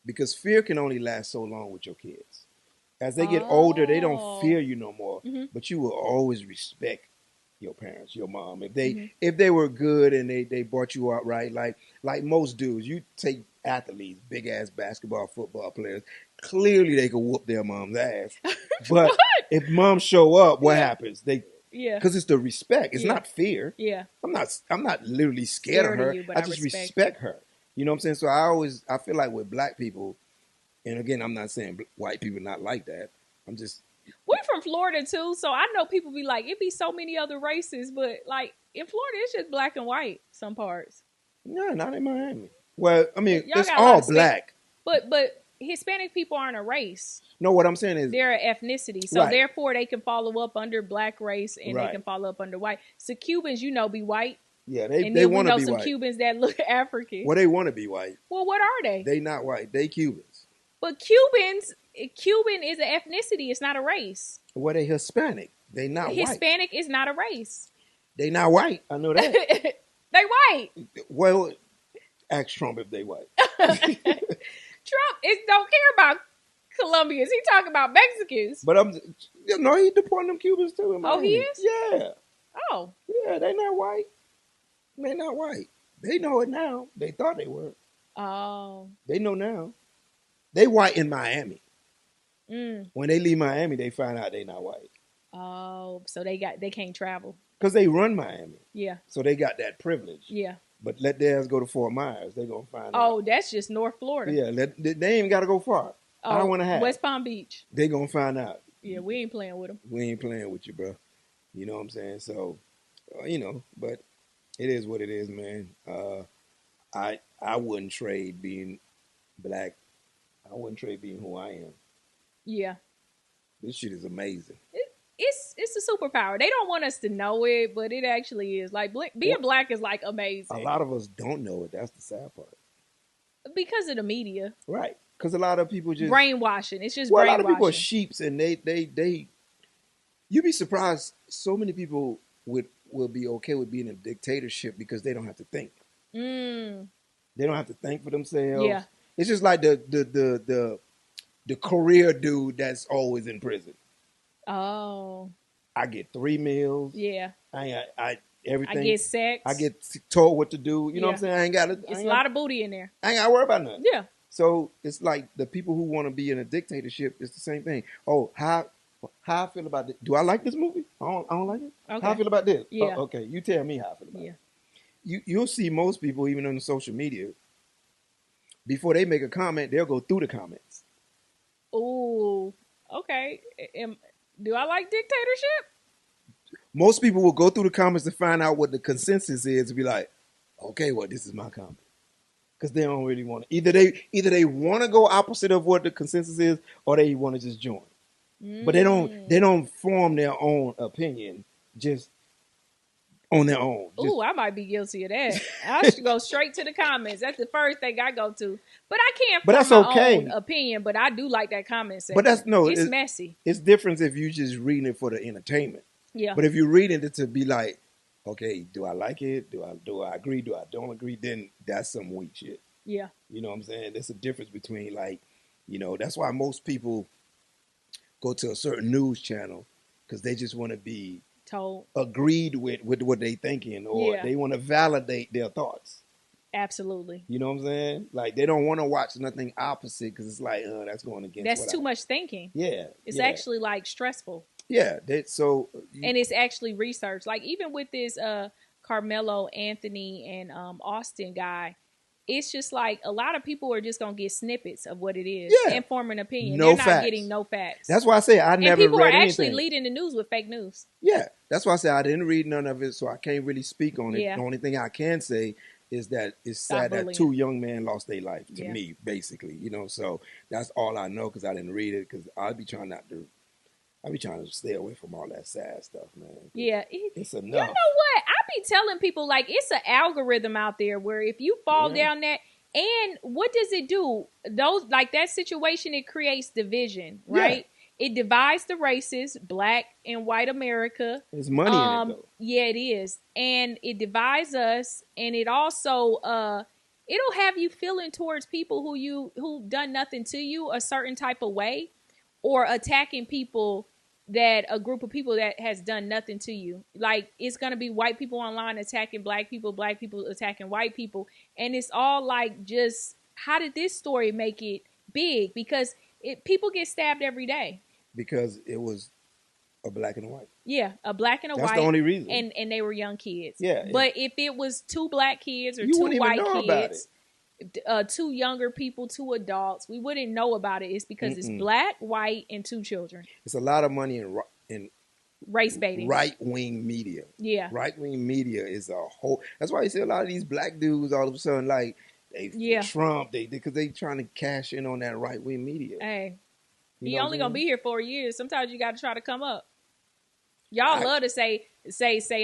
[SPEAKER 3] Because fear can only last so long with your kids. As they get older, they don't fear you no more, but you will always respect your parents, your mom. If they were good and they brought you out right, like most dudes, you take athletes, big ass basketball, football players, clearly they can whoop their mom's ass. But if moms show up, what happens? Because it's the respect. It's not fear.
[SPEAKER 2] Yeah.
[SPEAKER 3] I'm not literally scared of her. I just respect her. You know what I'm saying? So I feel like with black people, and again, I'm not saying white people not like that.
[SPEAKER 2] We're from Florida too, so I know people be like, it'd be so many other races, but like in Florida, it's just black and white some parts.
[SPEAKER 3] No, not in Miami. Well, I mean, it's all black.
[SPEAKER 2] But Hispanic people aren't a race.
[SPEAKER 3] No, what I'm saying is
[SPEAKER 2] they're an ethnicity. So therefore they can follow up under black race and they can follow up under white. So Cubans, be white.
[SPEAKER 3] Yeah, they want to be
[SPEAKER 2] some
[SPEAKER 3] white.
[SPEAKER 2] Cubans that look African.
[SPEAKER 3] Well, they want to be white.
[SPEAKER 2] Well, what are they?
[SPEAKER 3] They not white. They Cubans.
[SPEAKER 2] But Cuban is an ethnicity. It's not a race.
[SPEAKER 3] Well, they Hispanic. They not white.
[SPEAKER 2] Hispanic is not a race.
[SPEAKER 3] They not white. I know that.
[SPEAKER 2] They white.
[SPEAKER 3] Well, ask Trump if they white.
[SPEAKER 2] Trump don't care about Colombians. He talking about Mexicans.
[SPEAKER 3] But he deporting them Cubans too.
[SPEAKER 2] Oh, he is?
[SPEAKER 3] Yeah.
[SPEAKER 2] Oh.
[SPEAKER 3] Yeah, they not white. They not white. They know it now. They thought they were.
[SPEAKER 2] Oh.
[SPEAKER 3] They know now. They white in Miami. When they leave Miami, they find out they not white.
[SPEAKER 2] Oh, so they can't travel.
[SPEAKER 3] Because they run Miami.
[SPEAKER 2] Yeah.
[SPEAKER 3] So they got that privilege.
[SPEAKER 2] Yeah.
[SPEAKER 3] But let theirs go to Fort Myers. They going to find out.
[SPEAKER 2] Oh, that's just North Florida.
[SPEAKER 3] Yeah, they ain't even got to go far. I don't want to have
[SPEAKER 2] West Palm Beach.
[SPEAKER 3] They going to find out.
[SPEAKER 2] Yeah, we ain't playing with them.
[SPEAKER 3] We ain't playing with you, bro. You know what I'm saying? So, but it is what it is, man. I wouldn't trade being black. I wouldn't trade being who I am.
[SPEAKER 2] Yeah.
[SPEAKER 3] This shit is amazing.
[SPEAKER 2] It's a superpower. They don't want us to know it, but it actually is. Like being black is like amazing.
[SPEAKER 3] A lot of us don't know it. That's the sad part.
[SPEAKER 2] Because of the media.
[SPEAKER 3] Right. Because a lot of people just
[SPEAKER 2] brainwashing. It's just brainwashing.
[SPEAKER 3] A lot of people are sheeps, and they you'd be surprised. So many people will be okay with being in a dictatorship because they don't have to think. They don't have to think for themselves.
[SPEAKER 2] Yeah.
[SPEAKER 3] It's just like the career dude that's always in prison.
[SPEAKER 2] Oh.
[SPEAKER 3] I get 3 meals.
[SPEAKER 2] Yeah.
[SPEAKER 3] I everything.
[SPEAKER 2] I get sex.
[SPEAKER 3] I get told what to do. You know what I'm saying? I ain't got it.
[SPEAKER 2] It's a lot of booty in there.
[SPEAKER 3] I ain't got to worry about nothing.
[SPEAKER 2] Yeah.
[SPEAKER 3] So it's like the people who want to be in a dictatorship, it's the same thing. Oh, how I feel about this. Do I like this movie? I don't like it.
[SPEAKER 2] Okay.
[SPEAKER 3] How I feel about this?
[SPEAKER 2] Yeah.
[SPEAKER 3] Oh, okay, you tell me how I feel about it. You'll see most people, even on the social media, before they make a comment, they'll go through the comments.
[SPEAKER 2] Ooh, okay. Do I like dictatorship?
[SPEAKER 3] Most people will go through the comments to find out what the consensus is and be like, okay, well, this is my comment. Because they don't really want to. Either they want to go opposite of what the consensus is, or they want to just join. But they don't form their own opinion just on their own.
[SPEAKER 2] Ooh, I might be guilty of that. I should go straight to the comments. That's the first thing I go to. But I can't form my own opinion, but I do like that comment section.
[SPEAKER 3] But it's
[SPEAKER 2] messy.
[SPEAKER 3] It's different if you just reading it for the entertainment.
[SPEAKER 2] Yeah.
[SPEAKER 3] But if you're reading it to be like, okay, do I like it? Do I agree? Do I don't agree? Then that's some weak shit.
[SPEAKER 2] Yeah.
[SPEAKER 3] You know what I'm saying? There's a difference between that's why most people go to a certain news channel because they just want to be
[SPEAKER 2] Told.
[SPEAKER 3] agreed with what they thinking, or
[SPEAKER 2] Yeah.
[SPEAKER 3] they want to validate their thoughts.
[SPEAKER 2] Absolutely.
[SPEAKER 3] You know what I'm saying? Like they don't want to watch nothing opposite because it's like, that's going against.
[SPEAKER 2] That's too much thinking.
[SPEAKER 3] Yeah,
[SPEAKER 2] it's actually like stressful.
[SPEAKER 3] Yeah,
[SPEAKER 2] and it's actually research. Like even with this Carmelo Anthony and Austin guy, it's just like a lot of people are just gonna get snippets of what it is and form an opinion. They're not getting no facts.
[SPEAKER 3] That's why I say I never read anything. And people are actually
[SPEAKER 2] leading the news with fake news.
[SPEAKER 3] Yeah, that's why I say I didn't read none of it, so I can't really speak on it. The only thing I can say is that it's sad that two young men lost their life to me, basically. So that's all I know because I didn't read it because I'll be trying to stay away from all that sad stuff, man.
[SPEAKER 2] Yeah.
[SPEAKER 3] It's enough.
[SPEAKER 2] You know what? I be telling people, like, it's an algorithm out there where if you fall down that, and what does it do? That situation, it creates division, right? Yeah. It divides the races, black and white America.
[SPEAKER 3] There's money in it, though.
[SPEAKER 2] Yeah, it is. And it divides us, and it also, it'll have you feeling towards people who done nothing to you a certain type of way, or attacking people that a group of people that has done nothing to you. Like, it's going to be white people online attacking black people attacking white people. And it's all like, just how did this story make it big? Because people get stabbed every day.
[SPEAKER 3] Because it was a black and a white.
[SPEAKER 2] Yeah, a black and a white.
[SPEAKER 3] That's the only reason.
[SPEAKER 2] And they were young kids.
[SPEAKER 3] Yeah.
[SPEAKER 2] But if it was two black kids or two white kids, two younger people, two adults, we wouldn't know about it. It's because it's black, white, and two children.
[SPEAKER 3] It's a lot of money in
[SPEAKER 2] race baiting,
[SPEAKER 3] right-wing media.
[SPEAKER 2] Yeah,
[SPEAKER 3] right-wing media is a whole. That's why you see a lot of these black dudes all of a sudden like Trump, because they trying to cash in on that right-wing media.
[SPEAKER 2] Hey, he only gonna be here 4 years. Sometimes you got to try to come up. Y'all love to say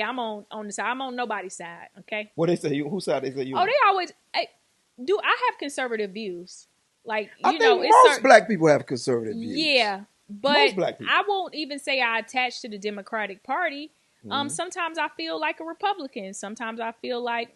[SPEAKER 2] I'm on the side. I'm on nobody's side. Okay.
[SPEAKER 3] What they say? Whose side they say you?
[SPEAKER 2] Oh, they always. I have conservative views. Like,
[SPEAKER 3] I think most black people have conservative views.
[SPEAKER 2] Yeah, but I won't even say I attach to the Democratic Party. Sometimes I feel like a Republican. Sometimes I feel like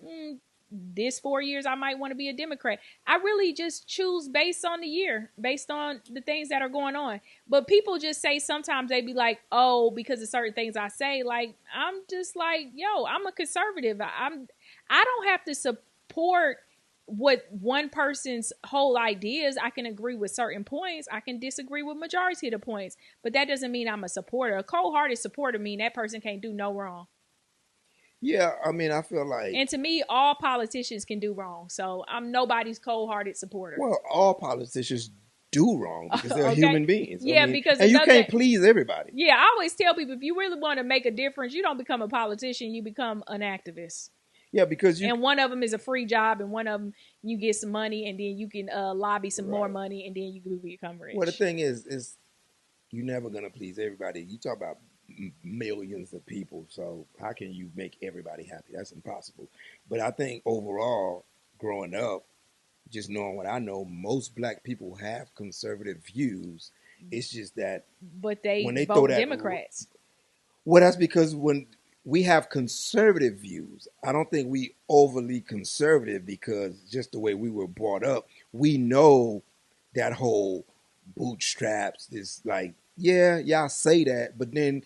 [SPEAKER 2] this 4 years I might want to be a Democrat. I really just choose based on the year, based on the things that are going on. But people just say sometimes they be like, oh, because of certain things I say. Like, I'm just like, yo, I'm a conservative. I don't have to support what one person's whole ideas. I can agree with certain points. I can disagree with majority of the points, but that doesn't mean I'm a supporter. A cold-hearted supporter mean that person can't do no wrong.
[SPEAKER 3] Yeah, I mean, I feel like,
[SPEAKER 2] and to me, all politicians can do wrong. So I'm nobody's cold-hearted supporter.
[SPEAKER 3] Well, all politicians do wrong because they're human beings.
[SPEAKER 2] Yeah,
[SPEAKER 3] and you can't please everybody.
[SPEAKER 2] Yeah, I always tell people, if you really want to make a difference, you don't become a politician. You become an activist.
[SPEAKER 3] Yeah, because
[SPEAKER 2] and one of them is a free job, and one of them you get some money, and then you can lobby some more money, and then you can become rich.
[SPEAKER 3] Well, the thing is you're never gonna please everybody. You talk about millions of people, so how can you make everybody happy? That's impossible. But I think overall, growing up, just knowing what I know, most black people have conservative views. It's just that,
[SPEAKER 2] but when they vote Democrats.
[SPEAKER 3] Well, that's because when we have conservative views, I don't think we overly conservative because just the way we were brought up, we know that whole bootstraps is like, y'all say that, but then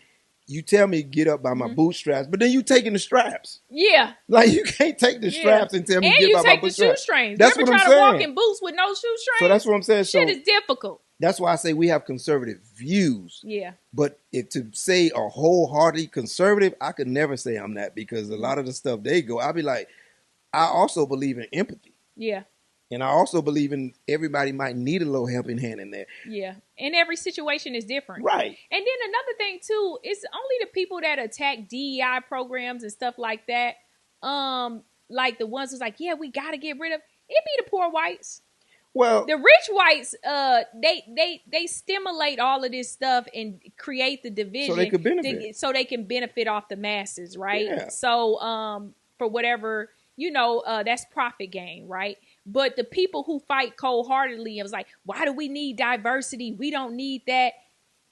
[SPEAKER 3] you tell me get up by my bootstraps, but then you taking the straps.
[SPEAKER 2] Yeah.
[SPEAKER 3] Like you can't take the straps and tell me get by my bootstraps. And you take the
[SPEAKER 2] shoestrings.
[SPEAKER 3] That's
[SPEAKER 2] you ever
[SPEAKER 3] what
[SPEAKER 2] try
[SPEAKER 3] I'm saying.
[SPEAKER 2] To walk in boots with no shoestrings?
[SPEAKER 3] So that's what I'm saying.
[SPEAKER 2] Shit is difficult.
[SPEAKER 3] That's why I say we have conservative views.
[SPEAKER 2] Yeah.
[SPEAKER 3] But to say a wholehearted conservative, I could never say I'm that because a lot of the stuff they go, I'll be like, I also believe in empathy.
[SPEAKER 2] Yeah.
[SPEAKER 3] And I also believe in everybody might need a little helping hand in there.
[SPEAKER 2] Yeah. And every situation is different.
[SPEAKER 3] Right.
[SPEAKER 2] And then another thing too, it's only the people that attack DEI programs and stuff like that. Like the ones who's like, yeah, we got to get rid of, it be the poor whites.
[SPEAKER 3] Well,
[SPEAKER 2] the rich whites, they stimulate all of this stuff and create the division
[SPEAKER 3] so they could benefit.
[SPEAKER 2] So they can benefit off the masses, right?
[SPEAKER 3] Yeah.
[SPEAKER 2] So for whatever, that's profit gain, right? But the people who fight cold-heartedly, it was like, why do we need diversity? We don't need that.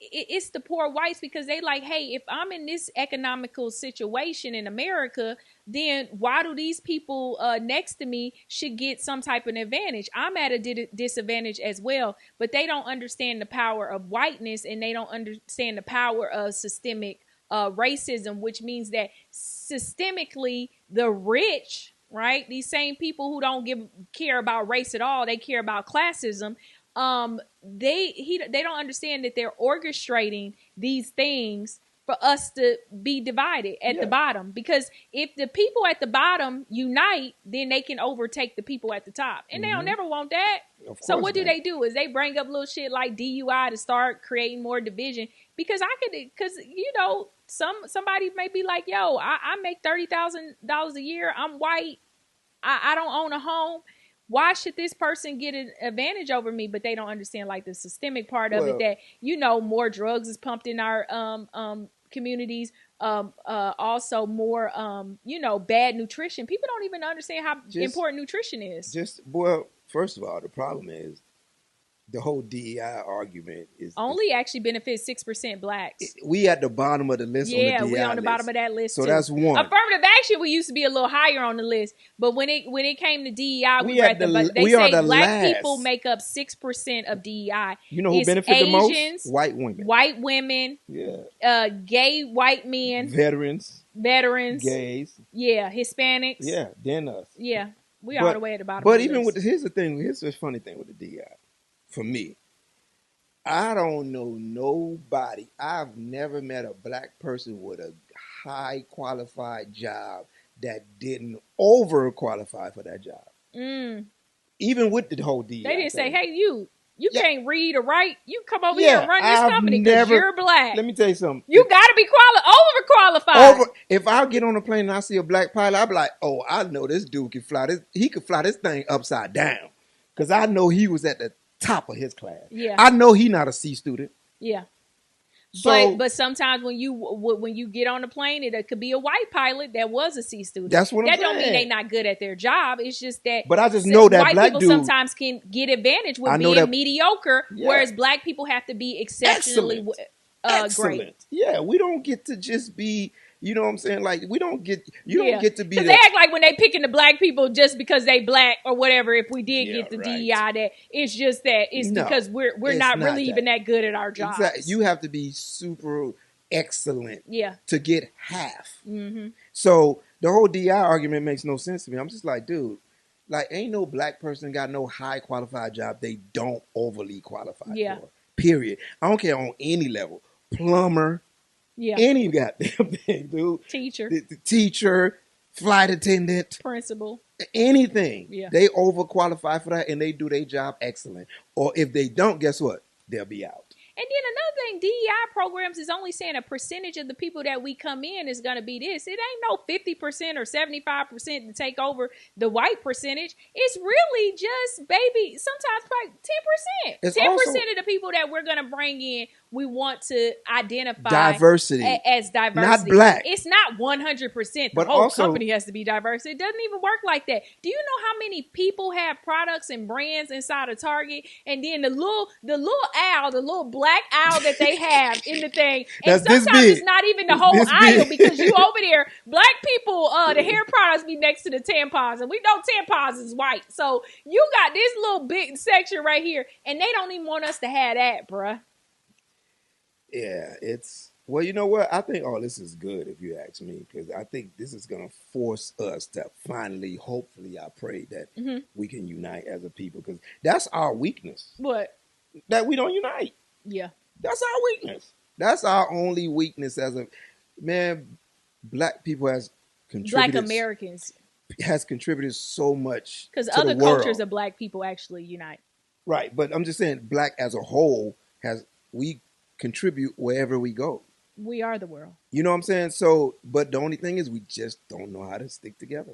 [SPEAKER 2] It's the poor whites because they like, hey, if I'm in this economical situation in America, then why do these people next to me should get some type of advantage? I'm at a disadvantage as well, but they don't understand the power of whiteness, and they don't understand the power of systemic racism, which means that systemically the rich, right, these same people who don't care about race at all, they care about classism. They don't understand that they're orchestrating these things for us to be divided at the bottom. Because if the people at the bottom unite, then they can overtake the people at the top. And they don't never want that. So what do they do is they bring up little shit like DUI to start creating more division. Because somebody may be like, yo, I make $30,000 a year. I'm white. I don't own a home. Why should this person get an advantage over me? But they don't understand like the systemic part of it, that, more drugs is pumped in our communities. Also more, bad nutrition. People don't even understand how important nutrition is.
[SPEAKER 3] First of all, the problem is the whole DEI argument is
[SPEAKER 2] only actually benefits 6% blacks.
[SPEAKER 3] We at the bottom of the list.
[SPEAKER 2] Yeah,
[SPEAKER 3] on the DEI
[SPEAKER 2] we on the
[SPEAKER 3] list.
[SPEAKER 2] bottom of that list.
[SPEAKER 3] So
[SPEAKER 2] too.
[SPEAKER 3] that's one.
[SPEAKER 2] Affirmative action, we used to be a little higher on the list, but when it came to DEI, we were at the. They say black people make up 6% of DEI.
[SPEAKER 3] You know who benefit the most? White women.
[SPEAKER 2] Yeah. Gay white men.
[SPEAKER 3] Veterans.
[SPEAKER 2] Gays. Yeah. Hispanics.
[SPEAKER 3] Yeah. Then us.
[SPEAKER 2] Yeah. We are all the way at the bottom.
[SPEAKER 3] But
[SPEAKER 2] of the
[SPEAKER 3] even
[SPEAKER 2] list.
[SPEAKER 3] here's the funny thing with the DEI. For me, I don't know nobody. I've never met a black person with a high qualified job that didn't overqualify for that job. Even with the whole DEI.
[SPEAKER 2] They didn't say,
[SPEAKER 3] thing.
[SPEAKER 2] hey, you can't read or write. You come over here and run this company because you're black.
[SPEAKER 3] Let me tell you something.
[SPEAKER 2] You got to be overqualified.
[SPEAKER 3] If I get on a plane and I see a black pilot, I'll be like, oh, I know this dude can fly this. He could fly this thing upside down. Because I know he was at the top of his class.
[SPEAKER 2] Yeah.
[SPEAKER 3] I know he's not a C student.
[SPEAKER 2] Yeah.
[SPEAKER 3] So,
[SPEAKER 2] but sometimes when you get on the plane, it could be a white pilot that was a C student.
[SPEAKER 3] That's what I'm saying.
[SPEAKER 2] That don't mean they're not good at their job. It's just that.
[SPEAKER 3] But I just know that
[SPEAKER 2] white
[SPEAKER 3] black
[SPEAKER 2] people
[SPEAKER 3] dude
[SPEAKER 2] sometimes can get advantage with being mediocre, whereas black people have to be exceptionally great.
[SPEAKER 3] Yeah, we don't get to just be. You know what I'm saying? Like, we don't get, don't get to be.
[SPEAKER 2] Because they act like when they picking the black people just because they black or whatever, if we did get the DEI, that it's just that it's because we're not really even that good at our jobs.
[SPEAKER 3] Exactly. You have to be super excellent to get half.
[SPEAKER 2] Mm-hmm.
[SPEAKER 3] So the whole DEI argument makes no sense to me. I'm just like, dude, like, ain't no black person got no high qualified job they don't overly qualify for. Period. I don't care on any level. Plumber.
[SPEAKER 2] Yeah.
[SPEAKER 3] Any goddamn thing, dude.
[SPEAKER 2] Teacher.
[SPEAKER 3] The teacher, flight attendant.
[SPEAKER 2] Principal.
[SPEAKER 3] Anything.
[SPEAKER 2] Yeah.
[SPEAKER 3] They overqualify for that and they do their job excellent. Or if they don't, guess what? They'll be out.
[SPEAKER 2] And then another thing, DEI programs is only saying a percentage of the people that we come in is going to be this. It ain't no 50% or 75% to take over the white percentage. It's really just, baby, sometimes probably 10%. 10% of the people that we're going to bring in, we want to identify
[SPEAKER 3] diversity
[SPEAKER 2] as diversity.
[SPEAKER 3] Not black.
[SPEAKER 2] It's not 100%. The whole company has to be diverse. It doesn't even work like that. Do you know how many people have products and brands inside of Target? And then the little owl, the little black owl that they have in the thing. And sometimes it's not even the whole aisle because you over there, black people, the hair products be next to the tampons. And we know tampons is white. So you got this little big section right here. And they don't even want us to have that, bruh.
[SPEAKER 3] Yeah, well, you know what? I think all this is good if you ask me, because I think this is going to force us to finally, hopefully, I pray that we can unite as a people, because that's our weakness.
[SPEAKER 2] What?
[SPEAKER 3] That we don't unite.
[SPEAKER 2] Yeah.
[SPEAKER 3] That's our weakness. That's our only weakness as a, man, black people has contributed.
[SPEAKER 2] Black Americans.
[SPEAKER 3] Has contributed so much
[SPEAKER 2] because other cultures of black people actually unite.
[SPEAKER 3] Right, but I'm just saying black as a whole we contribute wherever we go.
[SPEAKER 2] We are the world.
[SPEAKER 3] You know what I'm saying? So, but the only thing is we just don't know how to stick together.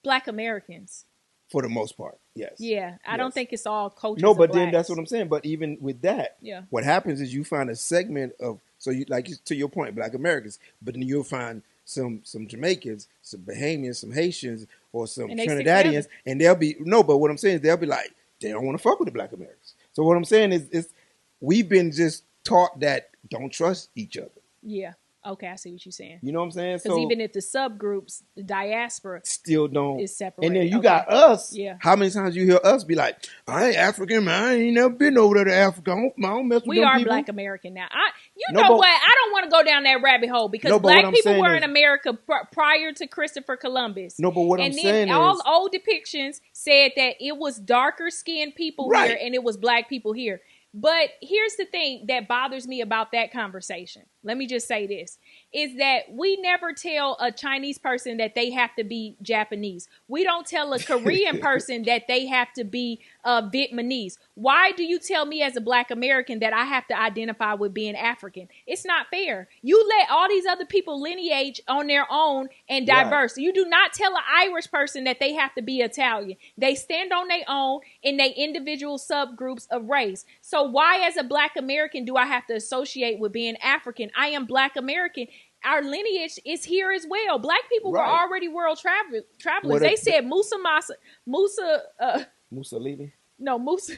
[SPEAKER 2] Black Americans.
[SPEAKER 3] For the most part, yes.
[SPEAKER 2] Yeah, I don't think it's all cultures.
[SPEAKER 3] No, but then that's what I'm saying. But even with that,
[SPEAKER 2] yeah,
[SPEAKER 3] what happens is you find a segment of, so you, like to your point, Black Americans, but then you'll find some Jamaicans, some Bahamians, some Haitians, or some Trinidadians, and they'll be, no, but what I'm saying is they'll be like, they don't want to fuck with the Black Americans. So what I'm saying is we've been just taught that don't trust each other.
[SPEAKER 2] Yeah. Okay, I see what you're saying.
[SPEAKER 3] You know what I'm saying?
[SPEAKER 2] Because even if the subgroups, the diaspora
[SPEAKER 3] still don't
[SPEAKER 2] is separated.
[SPEAKER 3] And then you got us.
[SPEAKER 2] Yeah.
[SPEAKER 3] How many times you hear us be like, I ain't African, man. I ain't never been over there to Africa. I don't mess with
[SPEAKER 2] we
[SPEAKER 3] them
[SPEAKER 2] are
[SPEAKER 3] people.
[SPEAKER 2] Black American now. Know what? I don't want to go down that rabbit hole because Black people were in America prior to Christopher Columbus.
[SPEAKER 3] No, but what I'm saying is,
[SPEAKER 2] all old depictions said that it was darker skinned people here and it was Black people here. But here's the thing that bothers me about that conversation. Let me just say this, is that we never tell a Chinese person that they have to be Japanese. We don't tell a Korean person that they have to be Vietnamese. Why do you tell me as a Black American that I have to identify with being African? It's not fair. You let all these other people lineage on their own and diverse. Right. You do not tell an Irish person that they have to be Italian. They stand on their own in their individual subgroups of race. So why as a Black American do I have to associate with being African? I am Black American. Our lineage is here as well. Black people were already world travelers. They said
[SPEAKER 3] Mussolini?
[SPEAKER 2] No, Musa.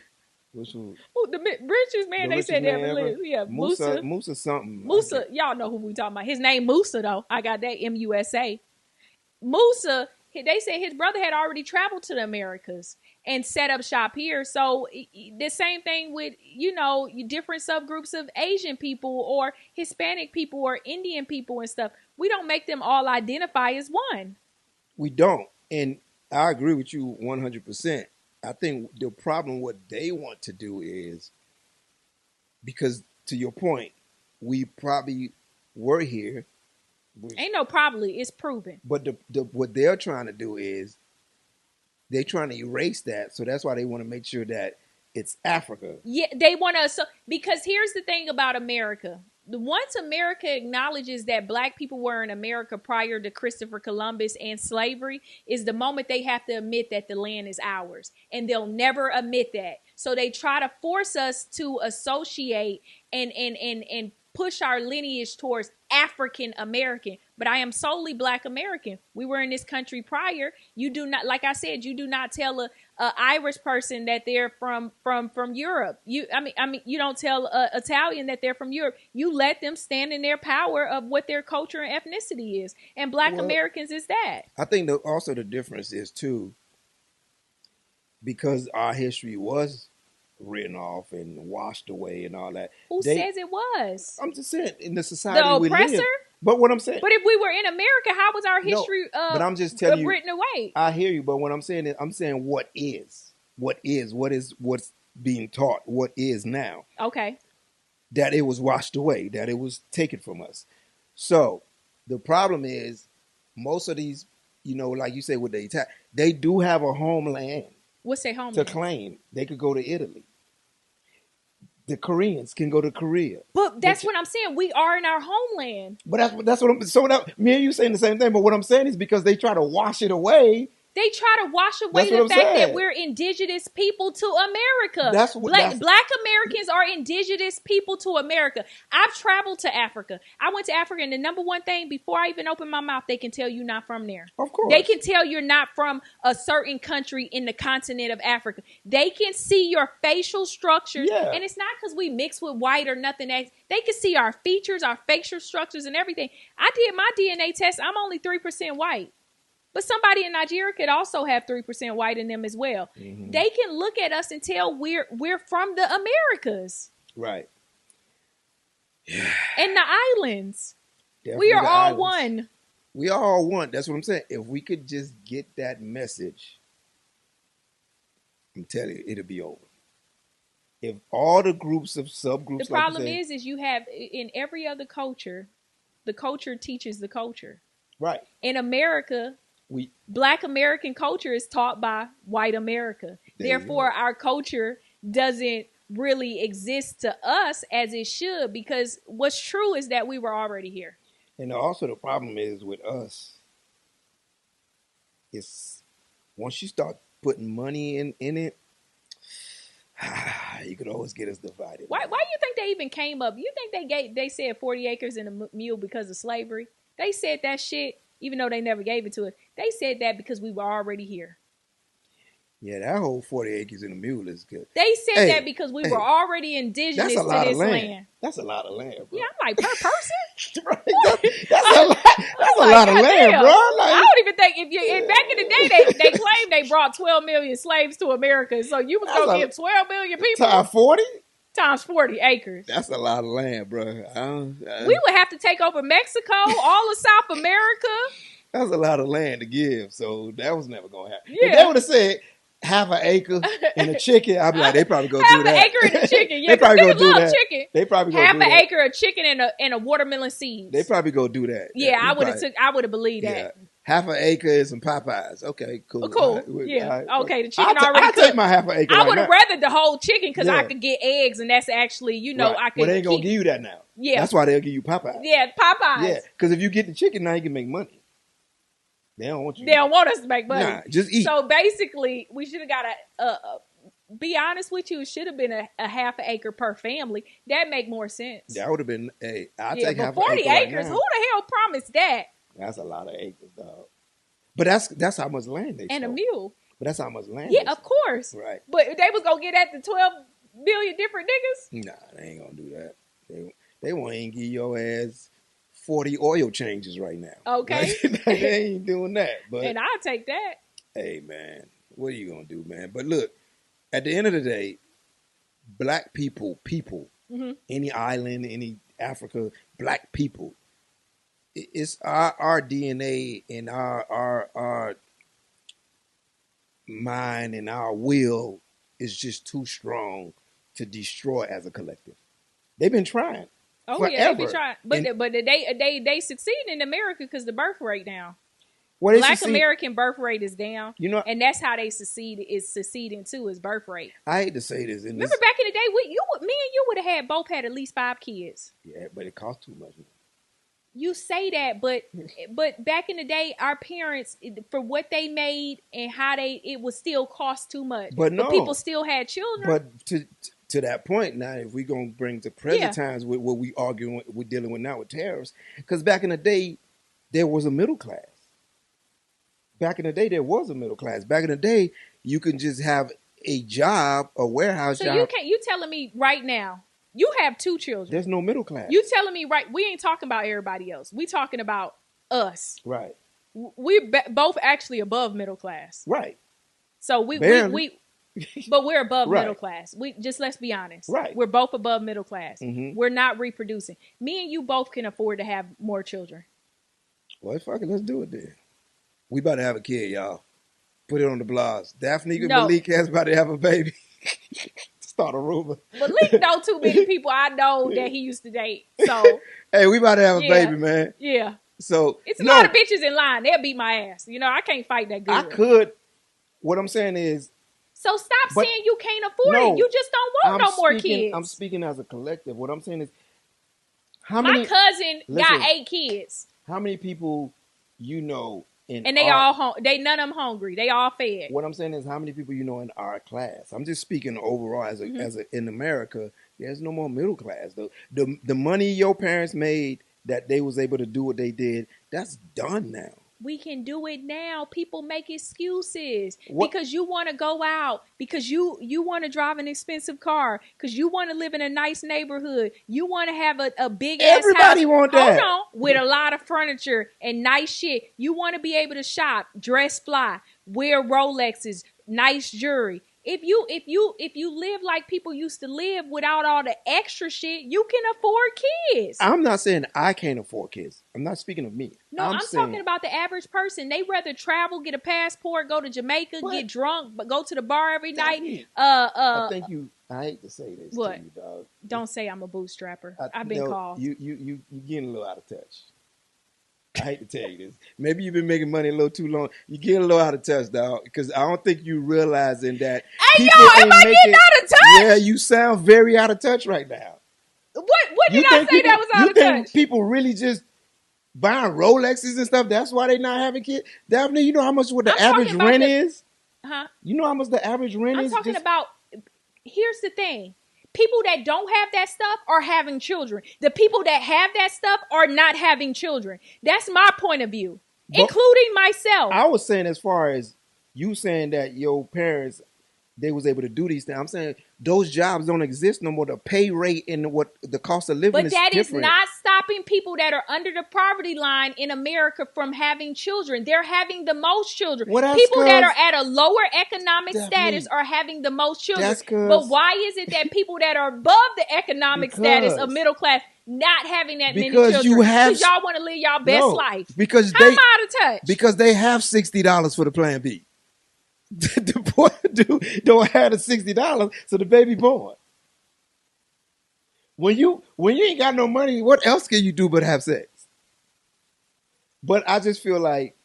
[SPEAKER 3] The
[SPEAKER 2] richest man they said ever lived. Yeah, Musa
[SPEAKER 3] something.
[SPEAKER 2] Musa, y'all know who we talking about. His name Musa though. I got that MUSA. Musa, they said his brother had already traveled to the Americas and set up shop here. So the same thing with, different subgroups of Asian people or Hispanic people or Indian people and stuff. We don't make them all identify as one.
[SPEAKER 3] We don't. And I agree with you 100%. I think the problem, what they want to do is, because to your point, we probably were here.
[SPEAKER 2] Ain't no probably, it's proven.
[SPEAKER 3] But what they're trying to do is they're trying to erase that. So that's why they want to make sure that it's Africa.
[SPEAKER 2] Yeah, they want to. Because here's the thing about America. Once America acknowledges that Black people were in America prior to Christopher Columbus and slavery is the moment they have to admit that the land is ours. And they'll never admit that. So they try to force us to associate and push our lineage towards African American, but I am solely Black American. We were in this country prior. You do not, like I said, you do not tell a Irish person that they're from Europe. You don't tell a Italian that they're from Europe. You let them stand in their power of what their culture and ethnicity is, and Black Americans is that.
[SPEAKER 3] I think also the difference is too, because our history was written off and washed away and all that.
[SPEAKER 2] Who says it was?
[SPEAKER 3] I'm just saying, in the society
[SPEAKER 2] the
[SPEAKER 3] we
[SPEAKER 2] oppressor?
[SPEAKER 3] live. But what I'm saying,
[SPEAKER 2] but if we were in America, how was our history
[SPEAKER 3] but I'm just telling you,
[SPEAKER 2] written away?
[SPEAKER 3] I hear you, but what I'm saying is, I'm saying what's being taught, what is now.
[SPEAKER 2] Okay.
[SPEAKER 3] That it was washed away, that it was taken from us. So the problem is, most of these, like you say with the Italian, they do have a homeland.
[SPEAKER 2] What's their homeland?
[SPEAKER 3] To claim. They could go to Italy. The Koreans can go to Korea.
[SPEAKER 2] But that's what I'm saying. We are in our homeland.
[SPEAKER 3] But that's what I'm. So me and you saying the same thing. But what I'm saying is because they try to wash it away.
[SPEAKER 2] They try to wash away the fact that we're indigenous people to America. Black Americans are indigenous people to America. I've traveled to Africa. I went to Africa, and the number one thing before I even open my mouth, they can tell you not from there.
[SPEAKER 3] Of course.
[SPEAKER 2] They can tell you're not from a certain country in the continent of Africa. They can see your facial structures. Yeah. And it's not because we mix with white or nothing else. They can see our features, our facial structures, and everything. I did my DNA test. I'm only 3% white. But somebody in Nigeria could also have 3% white in them as well. Mm-hmm. They can look at us and tell we're from the Americas.
[SPEAKER 3] Right. Yeah.
[SPEAKER 2] And the islands. Definitely we are all one.
[SPEAKER 3] We are all one. That's what I'm saying. If we could just get that message, I'm telling you, it'll be over. If all the groups of subgroups.
[SPEAKER 2] The problem is you have in every other culture, the culture teaches the culture.
[SPEAKER 3] Right.
[SPEAKER 2] In America, Black American culture is taught by white America. Therefore, our culture doesn't really exist to us as it should, because what's true is that we were already here.
[SPEAKER 3] And also the problem is with us, it's once you start putting money in it, you could always get us divided.
[SPEAKER 2] Why do you think they even came up? You think they said 40 acres in a mule because of slavery? They said that shit. Even though they never gave it to us, they said that because we were already here.
[SPEAKER 3] Yeah, that whole 40 acres in a mule is good.
[SPEAKER 2] They said
[SPEAKER 3] Hey,
[SPEAKER 2] that because we were already indigenous
[SPEAKER 3] That's a lot
[SPEAKER 2] to
[SPEAKER 3] of
[SPEAKER 2] this
[SPEAKER 3] land.
[SPEAKER 2] land.
[SPEAKER 3] That's a lot of land, bro.
[SPEAKER 2] Yeah, I'm like, per person?
[SPEAKER 3] Right? That's a lot. That's a lot of land,
[SPEAKER 2] damn.
[SPEAKER 3] bro.
[SPEAKER 2] I don't even think back in the day they claimed they brought 12 million slaves to America. So you was gonna give 12 million people
[SPEAKER 3] times 40?
[SPEAKER 2] Times 40 acres.
[SPEAKER 3] That's a lot of land, bro.
[SPEAKER 2] We would have to take over Mexico, all of South America.
[SPEAKER 3] That's a lot of land to give. So that was never gonna happen.
[SPEAKER 2] Yeah.
[SPEAKER 3] If they would have said half an acre and a chicken, I'd be like, they probably go do that.
[SPEAKER 2] Half an acre and a chicken. Yeah,
[SPEAKER 3] they probably go do that.
[SPEAKER 2] Chicken.
[SPEAKER 3] They probably go
[SPEAKER 2] half
[SPEAKER 3] do that.
[SPEAKER 2] Half an acre of chicken and a watermelon seeds.
[SPEAKER 3] They probably go do that.
[SPEAKER 2] Yeah, I would have believed that.
[SPEAKER 3] Yeah. Half an acre and some Popeyes. Okay, cool.
[SPEAKER 2] Cool.
[SPEAKER 3] Right.
[SPEAKER 2] Yeah.
[SPEAKER 3] Right.
[SPEAKER 2] Okay, the chicken already cooked.
[SPEAKER 3] I'll take my half an acre.
[SPEAKER 2] I would have rather the whole chicken because I
[SPEAKER 3] Yeah.
[SPEAKER 2] could get eggs and that's actually,
[SPEAKER 3] right.
[SPEAKER 2] I could.
[SPEAKER 3] Well, they ain't gonna give you that now.
[SPEAKER 2] Yeah.
[SPEAKER 3] That's why they'll give you Popeyes.
[SPEAKER 2] Yeah, Popeyes.
[SPEAKER 3] Yeah, because if you get the chicken now, you can make money. They don't want you.
[SPEAKER 2] They don't want us to make money.
[SPEAKER 3] Nah, just eat.
[SPEAKER 2] So basically, we should have got be honest with you, it should have been a half an acre per family. That make more sense.
[SPEAKER 3] That would have been, I'll take half
[SPEAKER 2] 40
[SPEAKER 3] an acre
[SPEAKER 2] acres,
[SPEAKER 3] right now.
[SPEAKER 2] who the hell promised that?
[SPEAKER 3] That's a lot of acres, dog. But that's how much land they
[SPEAKER 2] And
[SPEAKER 3] sold.
[SPEAKER 2] a mule.
[SPEAKER 3] But that's how much land.
[SPEAKER 2] Yeah, of course.
[SPEAKER 3] Right.
[SPEAKER 2] But they was going to get at the 12 billion different niggas?
[SPEAKER 3] Nah, they ain't going to do that. They won't even give your ass 40 oil changes right now.
[SPEAKER 2] Okay.
[SPEAKER 3] They ain't doing that. But
[SPEAKER 2] and I'll take that.
[SPEAKER 3] hey, man, what are you going to do, man? But look, at the end of the day, black people,
[SPEAKER 2] Mm-hmm.
[SPEAKER 3] any island, any Africa, black people, it's our DNA and our mind and our will is just too strong to destroy as a collective. They've been trying.
[SPEAKER 2] Oh
[SPEAKER 3] forever.
[SPEAKER 2] yeah, they be trying, but
[SPEAKER 3] And-
[SPEAKER 2] they succeed in America because the birth rate down.
[SPEAKER 3] Well, they
[SPEAKER 2] Black
[SPEAKER 3] succeed-
[SPEAKER 2] American birth rate is down, and that's how they succeed. Is succeeding too is birth rate.
[SPEAKER 3] I hate to say this.
[SPEAKER 2] Remember back in the day, me and you would have had both had at least 5 kids.
[SPEAKER 3] Yeah, but it costs too much.
[SPEAKER 2] You say that, but back in the day, our parents, for what they made and how it would still cost too much.
[SPEAKER 3] But no,
[SPEAKER 2] people still had children.
[SPEAKER 3] But to that point now, if we're gonna bring to present times with what we arguing, we're dealing with now with tariffs, because back in the day, there was a middle class. Back in the day, there was a middle class. Back in the day, you can just have a job, a warehouse job.
[SPEAKER 2] So you telling me right now, you have 2 children.
[SPEAKER 3] There's no middle class.
[SPEAKER 2] You telling me we ain't talking about everybody else. We talking about us.
[SPEAKER 3] Right.
[SPEAKER 2] We're both actually above middle class.
[SPEAKER 3] Right.
[SPEAKER 2] So we but we're above
[SPEAKER 3] Right.
[SPEAKER 2] middle class. Let's be honest.
[SPEAKER 3] Right.
[SPEAKER 2] We're both above middle class.
[SPEAKER 3] Mhm.
[SPEAKER 2] We're not reproducing. Me and you both can afford to have more children.
[SPEAKER 3] Well, fuck it, let's do it then. We about to have a kid, y'all. Put it on the blogs. Daphnique and
[SPEAKER 2] No.
[SPEAKER 3] Malik has about to have a baby. Start a rumor.
[SPEAKER 2] Malik know too many people I know that he used to date. So
[SPEAKER 3] Hey, we about to have a
[SPEAKER 2] Yeah.
[SPEAKER 3] baby, man.
[SPEAKER 2] yeah.
[SPEAKER 3] So
[SPEAKER 2] It's a lot of bitches in line. They'll beat my ass. I can't fight that good.
[SPEAKER 3] I could. What I'm saying is,
[SPEAKER 2] So stop
[SPEAKER 3] But-
[SPEAKER 2] saying you can't afford
[SPEAKER 3] No,
[SPEAKER 2] it. You just don't want no more kids.
[SPEAKER 3] I'm speaking as a collective. What I'm saying is,
[SPEAKER 2] My cousin
[SPEAKER 3] Listen.
[SPEAKER 2] got 8 kids,
[SPEAKER 3] how many people you know in
[SPEAKER 2] and they
[SPEAKER 3] our,
[SPEAKER 2] all none of them hungry. They all fed.
[SPEAKER 3] What I'm saying is, how many people you know in our class? I'm just speaking overall as in America. There's no more middle class. The money your parents made that they was able to do what they did, that's done now.
[SPEAKER 2] We can do it now. People make excuses
[SPEAKER 3] What-
[SPEAKER 2] because you want to go out, because you want to drive an expensive car, because you want to live in a nice neighborhood. You want to have a big ass house.
[SPEAKER 3] Everybody want that.
[SPEAKER 2] Hold on, with a lot of furniture and nice shit. You want to be able to shop, dress fly, wear Rolexes, nice jewelry. If you live like people used to live without all the extra shit, you can afford kids.
[SPEAKER 3] I'm not saying I can't afford kids. I'm not speaking of me.
[SPEAKER 2] No, I'm talking about the average person. They rather travel, get a passport, go to Jamaica,
[SPEAKER 3] What?
[SPEAKER 2] get drunk, but go to the bar every night.
[SPEAKER 3] Daphne,
[SPEAKER 2] I
[SPEAKER 3] I hate to say this
[SPEAKER 2] What?
[SPEAKER 3] to you, dog.
[SPEAKER 2] Don't say I'm a bootstrapper. I've been
[SPEAKER 3] No,
[SPEAKER 2] called.
[SPEAKER 3] You getting a little out of touch. I hate to tell you this. Maybe you've been making money a little too long. You're getting a little out of touch, dog. Because I don't think you realizing that.
[SPEAKER 2] Hey,
[SPEAKER 3] people
[SPEAKER 2] yo, am
[SPEAKER 3] ain't
[SPEAKER 2] I getting
[SPEAKER 3] making-
[SPEAKER 2] out of touch?
[SPEAKER 3] Yeah, you sound very out of touch right now.
[SPEAKER 2] What
[SPEAKER 3] You
[SPEAKER 2] did I
[SPEAKER 3] think
[SPEAKER 2] say
[SPEAKER 3] people-
[SPEAKER 2] that was out
[SPEAKER 3] you
[SPEAKER 2] of
[SPEAKER 3] think
[SPEAKER 2] touch?
[SPEAKER 3] people really just buying Rolexes and stuff? That's why they not having kids. Daphne, you know how much what the
[SPEAKER 2] I'm
[SPEAKER 3] average
[SPEAKER 2] talking about
[SPEAKER 3] rent
[SPEAKER 2] the-
[SPEAKER 3] is?
[SPEAKER 2] Huh?
[SPEAKER 3] You know how much the average rent
[SPEAKER 2] I'm
[SPEAKER 3] is?
[SPEAKER 2] talking
[SPEAKER 3] Just-
[SPEAKER 2] about, here's the thing. People that don't have that stuff are having children. The people that have that stuff are not having children. That's my point of view,
[SPEAKER 3] But-
[SPEAKER 2] including myself.
[SPEAKER 3] I was saying as far as you saying that your parents, they was able to do these things. I'm saying those jobs don't exist no more. The pay rate and what the cost of living
[SPEAKER 2] But
[SPEAKER 3] is
[SPEAKER 2] that is
[SPEAKER 3] different.
[SPEAKER 2] not stopping people that are under the poverty line in America from having children. They're having the most children.
[SPEAKER 3] Well, that's
[SPEAKER 2] People that
[SPEAKER 3] 'cause-
[SPEAKER 2] are at a lower economic
[SPEAKER 3] Daphne,
[SPEAKER 2] status are having the most children.
[SPEAKER 3] that's 'cause-
[SPEAKER 2] But why is it that people that are above the economic status of
[SPEAKER 3] Because-
[SPEAKER 2] middle class not having that many
[SPEAKER 3] Because
[SPEAKER 2] children?
[SPEAKER 3] you have-
[SPEAKER 2] Because y'all want to live y'all best
[SPEAKER 3] No,
[SPEAKER 2] life.
[SPEAKER 3] because
[SPEAKER 2] How am I out of touch?
[SPEAKER 3] Because they have $60 for the Plan B. The poor dude don't have the $60, so the baby born. When you ain't got no money, what else can you do but have sex? But I just feel like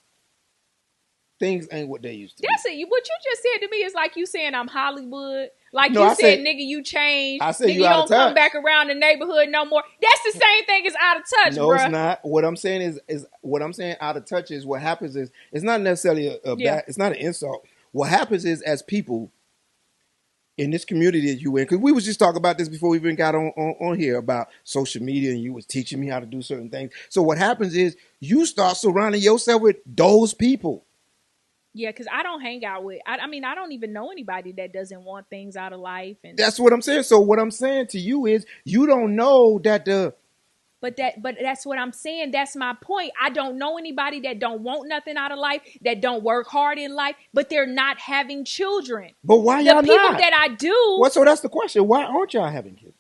[SPEAKER 3] things ain't what they used to be.
[SPEAKER 2] That's it. What you just said to me is like you saying I'm Hollywood. Like
[SPEAKER 3] No,
[SPEAKER 2] you
[SPEAKER 3] I
[SPEAKER 2] said,
[SPEAKER 3] said-
[SPEAKER 2] nigga, you changed.
[SPEAKER 3] I said
[SPEAKER 2] nigga,
[SPEAKER 3] you out
[SPEAKER 2] don't
[SPEAKER 3] of
[SPEAKER 2] come
[SPEAKER 3] touch.
[SPEAKER 2] back around the neighborhood no more. That's the same thing as out of touch,
[SPEAKER 3] No,
[SPEAKER 2] bruh.
[SPEAKER 3] it's not. What I'm saying is what I'm saying out of touch is what happens is it's not necessarily a
[SPEAKER 2] Yeah.
[SPEAKER 3] bad, it's not an insult. What happens is as people in this community that you in, because we was just talking about this before we even got on here about social media, and you was teaching me how to do certain things. So what happens is you start surrounding yourself with those people.
[SPEAKER 2] Yeah, because I don't hang out with. I mean, I don't even know anybody that doesn't want things out of life. And
[SPEAKER 3] That's what I'm saying. So what I'm saying to you is you don't know that
[SPEAKER 2] but that's what I'm saying. That's my point. I don't know anybody that don't want nothing out of life, that don't work hard in life, but they're not having children.
[SPEAKER 3] but why
[SPEAKER 2] The
[SPEAKER 3] y'all
[SPEAKER 2] people
[SPEAKER 3] not?
[SPEAKER 2] that I do,
[SPEAKER 3] Well, so that's the question. Why aren't y'all having kids?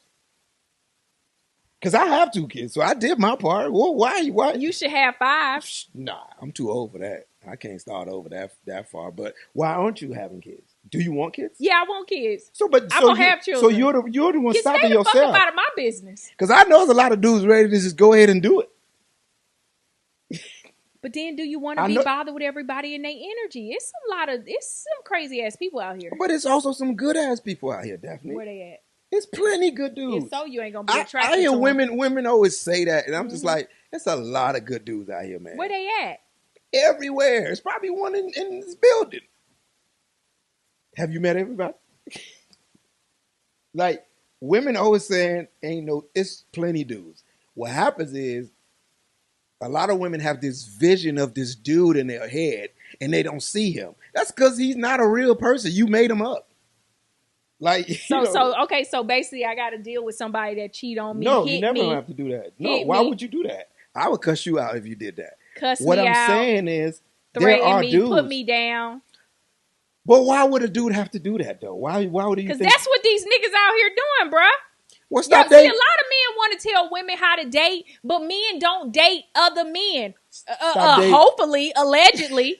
[SPEAKER 3] Because I have 2 kids, so I did my part. Well, why?
[SPEAKER 2] you should have 5.
[SPEAKER 3] Nah, I'm too old for that. I can't start over that far. But why aren't you having kids? Do you want kids?
[SPEAKER 2] Yeah, I want kids.
[SPEAKER 3] So, but
[SPEAKER 2] I'm
[SPEAKER 3] so
[SPEAKER 2] gonna
[SPEAKER 3] you,
[SPEAKER 2] have children.
[SPEAKER 3] So you're the one
[SPEAKER 2] Get
[SPEAKER 3] stopping
[SPEAKER 2] stay the fuck
[SPEAKER 3] yourself.
[SPEAKER 2] up out of my business.
[SPEAKER 3] Because I know there's a lot of dudes ready to just go ahead and do it.
[SPEAKER 2] But then, do you want to
[SPEAKER 3] I
[SPEAKER 2] be
[SPEAKER 3] know-
[SPEAKER 2] bothered with everybody and their energy? It's some crazy ass people out here.
[SPEAKER 3] But it's also some good ass people out here, Daphne.
[SPEAKER 2] Where they at?
[SPEAKER 3] It's plenty good dudes.
[SPEAKER 2] If so, you ain't gonna be
[SPEAKER 3] I
[SPEAKER 2] attracted
[SPEAKER 3] hear
[SPEAKER 2] to 'em.
[SPEAKER 3] women always say that, and I'm just like, there's a lot of good dudes out here, man.
[SPEAKER 2] Where they at?
[SPEAKER 3] Everywhere. It's probably one in this building. Have you met everybody? Like, women always saying, it's plenty dudes. What happens is, a lot of women have this vision of this dude in their head, and they don't see him. That's because he's not a real person. You made him up. Like,
[SPEAKER 2] So basically, I got to deal with somebody that cheat on me.
[SPEAKER 3] no,
[SPEAKER 2] hit
[SPEAKER 3] you never
[SPEAKER 2] me,
[SPEAKER 3] have to do that. No,
[SPEAKER 2] hit
[SPEAKER 3] why
[SPEAKER 2] me.
[SPEAKER 3] would you do that? I would cuss you out if you did that.
[SPEAKER 2] cuss
[SPEAKER 3] What
[SPEAKER 2] me
[SPEAKER 3] I'm
[SPEAKER 2] out,
[SPEAKER 3] saying is, there
[SPEAKER 2] threaten
[SPEAKER 3] are
[SPEAKER 2] me,
[SPEAKER 3] dudes.
[SPEAKER 2] put me down.
[SPEAKER 3] But why would a dude have to do that though? Why would you
[SPEAKER 2] Because
[SPEAKER 3] think?
[SPEAKER 2] that's what these niggas out here doing, bruh.
[SPEAKER 3] What's
[SPEAKER 2] Y'all
[SPEAKER 3] that
[SPEAKER 2] see, a
[SPEAKER 3] thing?
[SPEAKER 2] lot of men want to tell women how to date, but men don't date other men.
[SPEAKER 3] Stop dating.
[SPEAKER 2] Hopefully, allegedly,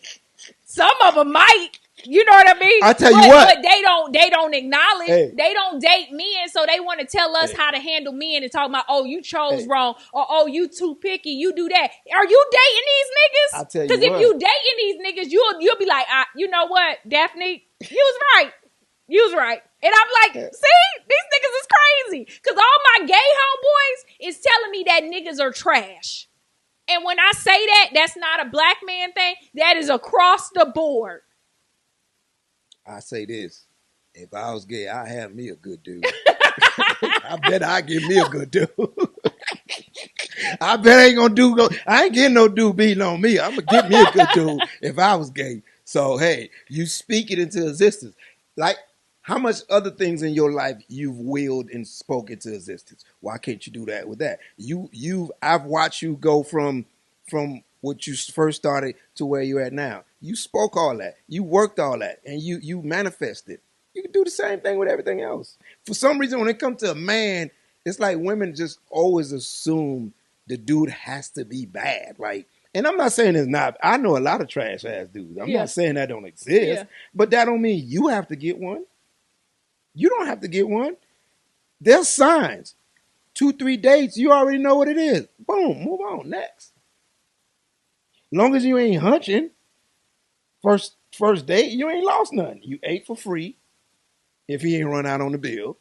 [SPEAKER 2] some of them might. You know what I mean?
[SPEAKER 3] I tell you what.
[SPEAKER 2] But they don't acknowledge.
[SPEAKER 3] Hey.
[SPEAKER 2] They don't date men, so they want to tell us
[SPEAKER 3] Hey.
[SPEAKER 2] how to handle men and talk about, oh, you chose
[SPEAKER 3] Hey.
[SPEAKER 2] wrong, or oh, you too picky, you do that. Are you dating these niggas?
[SPEAKER 3] I tell you
[SPEAKER 2] Because if
[SPEAKER 3] what.
[SPEAKER 2] you dating these niggas, you'll be like, you know what, Daphne, you was right. You was right. And I'm like, see, these niggas is crazy. Because all my gay homeboys is telling me that niggas are trash. And when I say that, that's not a black man thing. That is across the board.
[SPEAKER 3] I say this: if I was gay, I'd have me a good dude. I bet I give me a good dude. I bet I ain't gonna I ain't getting no dude beating on me. I'm gonna get me a good dude if I was gay. So hey, you speak it into existence. Like, how much other things in your life you've willed and spoke into existence? Why can't you do that with that? I've watched you go from what you first started to where you're at now. You spoke all that. You worked all that. And you manifested. You can do the same thing with everything else. For some reason, when it comes to a man, it's like women just always assume the dude has to be bad, right? And I'm not saying it's not. I know a lot of trash ass dudes. I'm
[SPEAKER 2] Yeah.
[SPEAKER 3] not saying that don't exist.
[SPEAKER 2] Yeah.
[SPEAKER 3] But that don't mean you have to get one. You don't have to get one. There's signs. 2-3 dates, you already know what it is. Boom, move on, next. Long as you ain't hunching, first date, you ain't lost nothing. You ate for free if he ain't run out on the bill.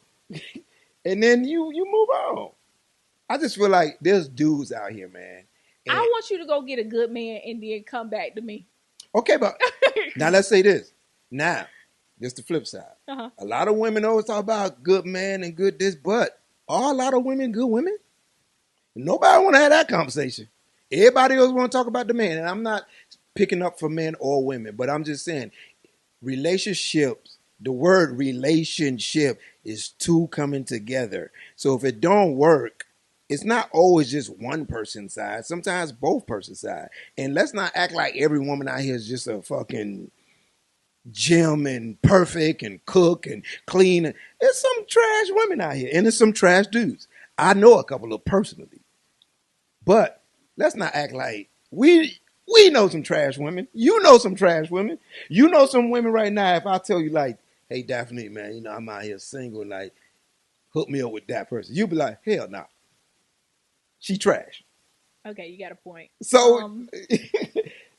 [SPEAKER 3] And then you move on. I just feel like there's dudes out here, man.
[SPEAKER 2] I want you to go get a good man and then come back to me.
[SPEAKER 3] Okay, but now let's say this. Now, just the flip side.
[SPEAKER 2] Uh-huh.
[SPEAKER 3] A lot of women always talk about good man and good this, but are a lot of women good women? Nobody want to have that conversation. Everybody else want to talk about the man. And I'm not picking up for men or women, but I'm just saying, relationships, the word relationship is two coming together. So if it don't work, it's not always just one person's side. Sometimes both person's side. And let's not act like every woman out here is just a fucking gym and perfect and cook and clean. There's some trash women out here, and there's some trash dudes. I know a couple of personally. But let's not act like we know some trash women. You know some trash women. You know some women right now. If I tell you like, hey Daphnique, man, you know I'm out here single, like hook me up with that person, you'll be like, hell no, she trash.
[SPEAKER 2] Okay, you got a point.
[SPEAKER 3] So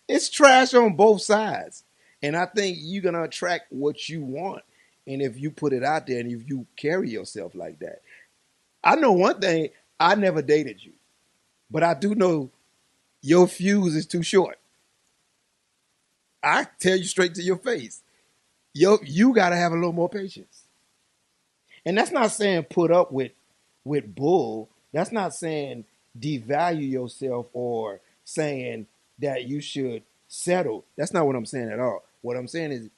[SPEAKER 3] it's trash on both sides, and I think you're gonna attract what you want, and if you put it out there and if you carry yourself like that. I know one thing: I never dated you, but I do know your fuse is too short. I tell you straight to your face. You got to have a little more patience. And that's not saying put up with bull. That's not saying devalue yourself or saying that you should settle. That's not what I'm saying at all. What I'm saying is you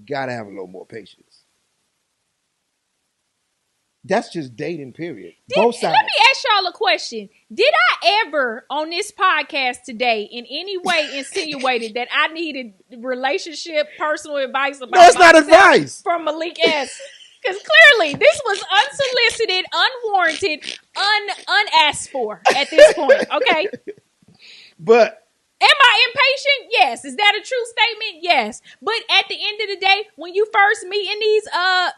[SPEAKER 3] got to have a little more patience. That's just dating, period. Both sides.
[SPEAKER 2] Let me ask y'all a question. Did I ever on this podcast today in any way insinuated that I needed relationship, personal advice about
[SPEAKER 3] No, it's not advice
[SPEAKER 2] from Malik S? Because clearly this was unsolicited, unwarranted, unasked for at this point, okay?
[SPEAKER 3] But
[SPEAKER 2] am I impatient? Yes. Is that a true statement? Yes. But at the end of the day, when you first meeting these